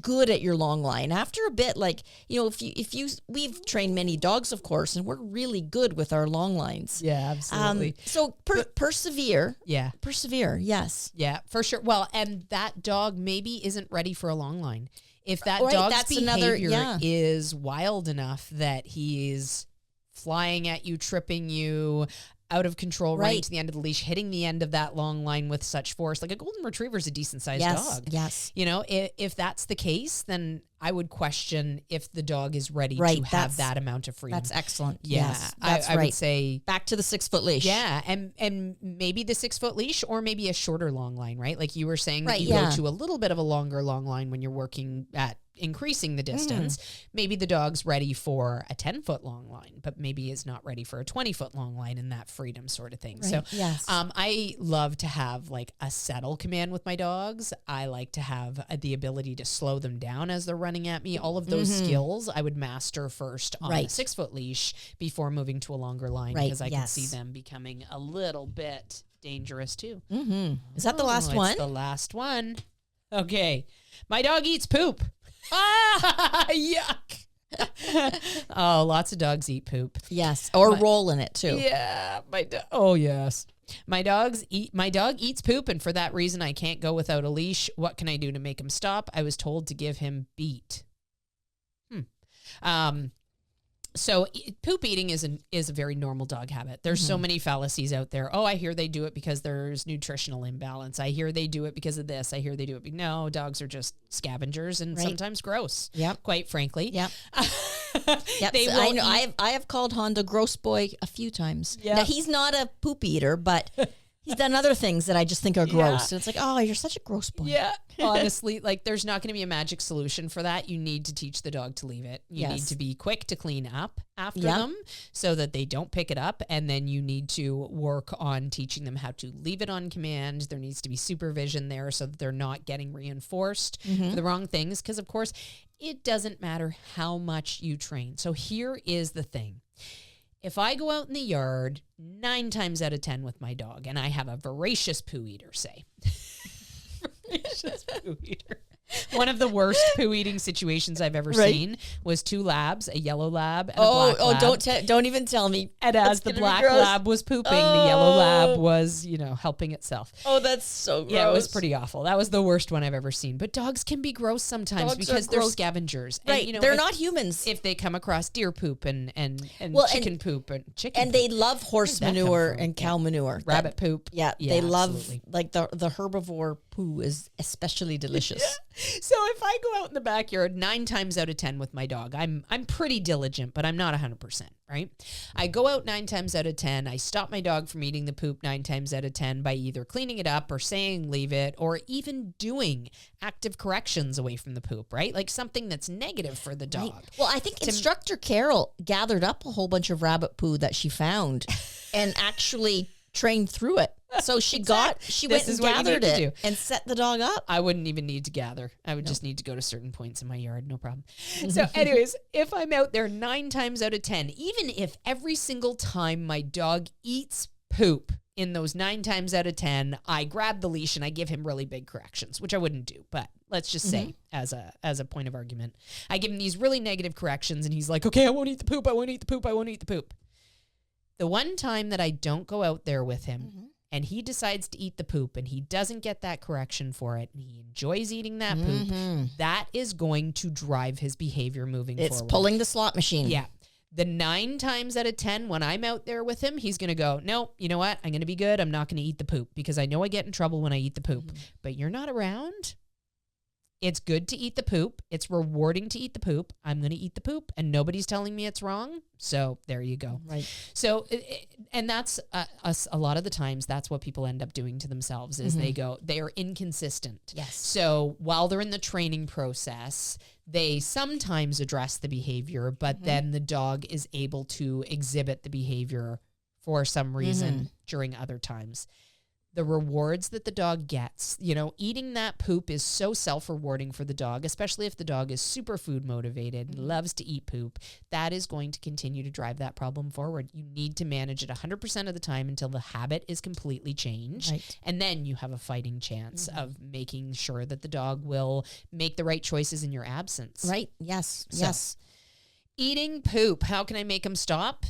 good at your long line after a bit. Like we've trained many dogs, of course, and we're really good with our long lines. Yeah, absolutely. So persevere. Yeah, persevere. Yes. Yeah, for sure. Well, and that dog maybe isn't ready for a long line. If that dog's behavior is wild enough that he's flying at you, tripping you, out of control, running to the end of the leash, hitting the end of that long line with such force, like a golden retriever is a decent sized dog. Yes. If that's the case, then I would question if the dog is ready to have that amount of freedom. That's excellent. Yeah. Yes, that's I would say back to the 6-foot leash. Yeah. And maybe the 6-foot leash, or maybe a shorter long line, right? Like you were saying that you go to a little bit of a longer long line when you're working at increasing the distance. Maybe the dog's ready for a 10-foot long line, but maybe is not ready for a 20-foot long line in that freedom sort of thing. Right. So Yes. I love to have like a settle command with my dogs. I like to have the ability to slow them down as they're running at me. All of those skills I would master first on a 6-foot leash before moving to a longer line, because I can see them becoming a little bit dangerous too. Is that the last one? It's the last one. Okay. My dog eats poop. Ah, yuck. Oh, lots of dogs eat poop. Yes. Or roll in it too. Yeah. Oh, yes. My dog eats poop, and for that reason, I can't go without a leash. What can I do to make him stop? I was told to give him beat. So poop eating is a very normal dog habit. There's so many fallacies out there. Oh, I hear they do it because there's nutritional imbalance. I hear they do it because of this. I hear they do it. No, dogs are just scavengers and sometimes gross. Yep. Quite frankly. Yep. Yep. I know. I have called Honda gross boy a few times. Yep. Now he's not a poop eater, but he's done other things that I just think are gross. And it's like, oh, you're such a gross boy. Yeah. Honestly, like there's not going to be a magic solution for that. You need to teach the dog to leave it. You need to be quick to clean up after them so that they don't pick it up. And then you need to work on teaching them how to leave it on command. There needs to be supervision there so that they're not getting reinforced for the wrong things. Because of course, it doesn't matter how much you train. So here is the thing. If I go out in the yard 9 times out of 10 with my dog and I have a voracious poo eater, say, voracious poo eater. One of the worst poo eating situations I've ever seen was 2 labs, a yellow lab and a black lab. Don't even tell me. And as the black lab was pooping, the yellow lab was, helping itself. Oh, that's so gross. Yeah, it was pretty awful. That was the worst one I've ever seen. But dogs can be gross sometimes because they're scavengers. Right, and, they're not humans. If they come across deer poop and chicken poop and chicken and poop. they love horse manure and cow manure. Rabbit poop. Yeah, they love, like the herbivore poo is especially delicious. So if I go out in the backyard 9 times out of 10 with my dog, I'm pretty diligent, but I'm not 100%, right? I go out 9 times out of 10. I stop my dog from eating the poop 9 times out of 10 by either cleaning it up or saying leave it or even doing active corrections away from the poop, right? Like something that's negative for the dog. Right. Well, I think Instructor Carol gathered up a whole bunch of rabbit poo that she found and actually trained through it. So she went and gathered it and set the dog up. I wouldn't even need to gather. I would just need to go to certain points in my yard. No problem. So anyways, if I'm out there 9 times out of 10, even if every single time my dog eats poop in those 9 times out of 10, I grab the leash and I give him really big corrections, which I wouldn't do. But let's just say as a point of argument, I give him these really negative corrections and he's like, okay, I won't eat the poop. I won't eat the poop. I won't eat the poop. The one time that I don't go out there with him and he decides to eat the poop and he doesn't get that correction for it and he enjoys eating that poop, that is going to drive his behavior moving forward. It's pulling the slot machine. Yeah. The 9 times out of 10, when I'm out there with him, he's going to go, no, you know what? I'm going to be good. I'm not going to eat the poop because I know I get in trouble when I eat the poop. But you're not around. It's good to eat the poop. It's rewarding to eat the poop. I'm going to eat the poop and nobody's telling me it's wrong. So there you go. Right. So, and that's a lot of the times that's what people end up doing to themselves is they are inconsistent. Yes. So while they're in the training process, they sometimes address the behavior, but then the dog is able to exhibit the behavior for some reason during other times. The rewards that the dog gets, eating that poop is so self-rewarding for the dog, especially if the dog is super food motivated, loves to eat poop. That is going to continue to drive that problem forward. You need to manage it 100% of the time until the habit is completely changed. Right. And then you have a fighting chance of making sure that the dog will make the right choices in your absence. Right. Yes. Yes. Eating poop. How can I make them stop?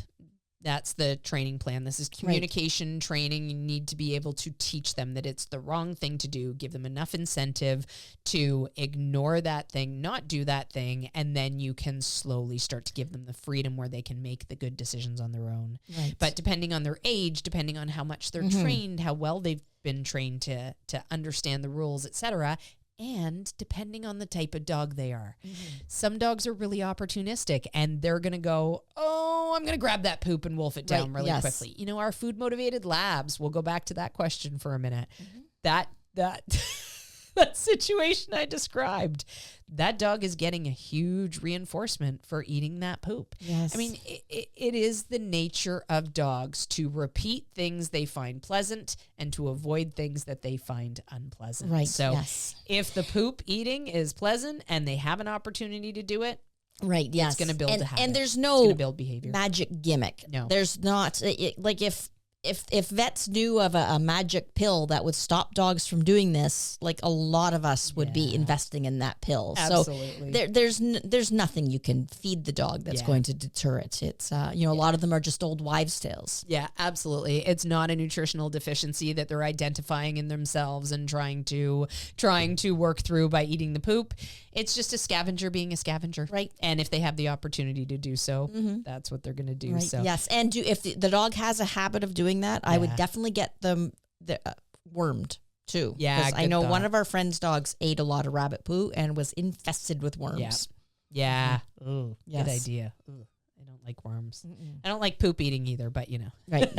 That's the training plan. This is communication training. You need to be able to teach them that it's the wrong thing to do, give them enough incentive to ignore that thing, not do that thing, and then you can slowly start to give them the freedom where they can make the good decisions on their own. Right. But depending on their age, depending on how much they're trained, how well they've been trained to understand the rules, etc., and depending on the type of dog they are. Some dogs are really opportunistic and they're going to go, oh, I'm going to grab that poop and wolf it down really quickly. Our food motivated labs, we'll go back to that question for a minute. That that situation I described. That dog is getting a huge reinforcement for eating that poop. Yes. I mean, it is the nature of dogs to repeat things they find pleasant and to avoid things that they find unpleasant. Right. So yes. if the poop eating is pleasant and they have an opportunity to do it, Right. Yes. it's going to build a habit. And there's It's no going to build behavior. magic gimmick. No. There's not. Like if vets knew of a magic pill that would stop dogs from doing this, like a lot of us would be investing in that pill. Absolutely. So there's nothing you can feed the dog that's going to deter it. It's a lot of them are just old wives' tales. Yeah, absolutely. It's not a nutritional deficiency that they're identifying in themselves and trying to work through by eating the poop. It's just a scavenger being a scavenger. Right. And if they have the opportunity to do so, that's what they're going to do. Right. So Yes. And if the dog has a habit of doing that, I would definitely get them wormed too. Yeah, 'Cause I good know thought. one of our friends' dogs ate a lot of rabbit poo and was infested with worms. Yeah. Ooh, Yes. good idea. Ooh, I don't like worms. I don't like poop eating either, but Right.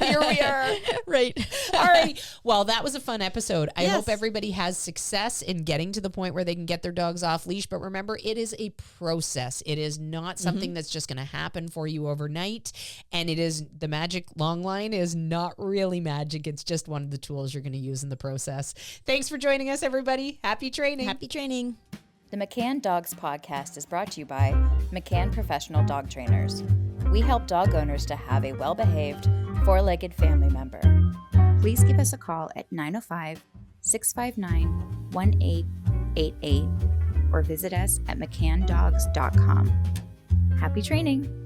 here we are. Right. All right. Well, that was a fun episode. I Yes. hope everybody has success in getting to the point where they can get their dogs off leash. But remember, it is a process. It is not something that's just going to happen for you overnight. And it is the magic long line is not really magic. It's just one of the tools you're going to use in the process. Thanks for joining us, everybody. Happy training. Happy training. The McCann Dogs Podcast is brought to you by McCann Professional Dog Trainers. We help dog owners to have a well-behaved, four-legged family member. Please give us a call at 905-659-1888 or visit us at mccanndogs.com. Happy training!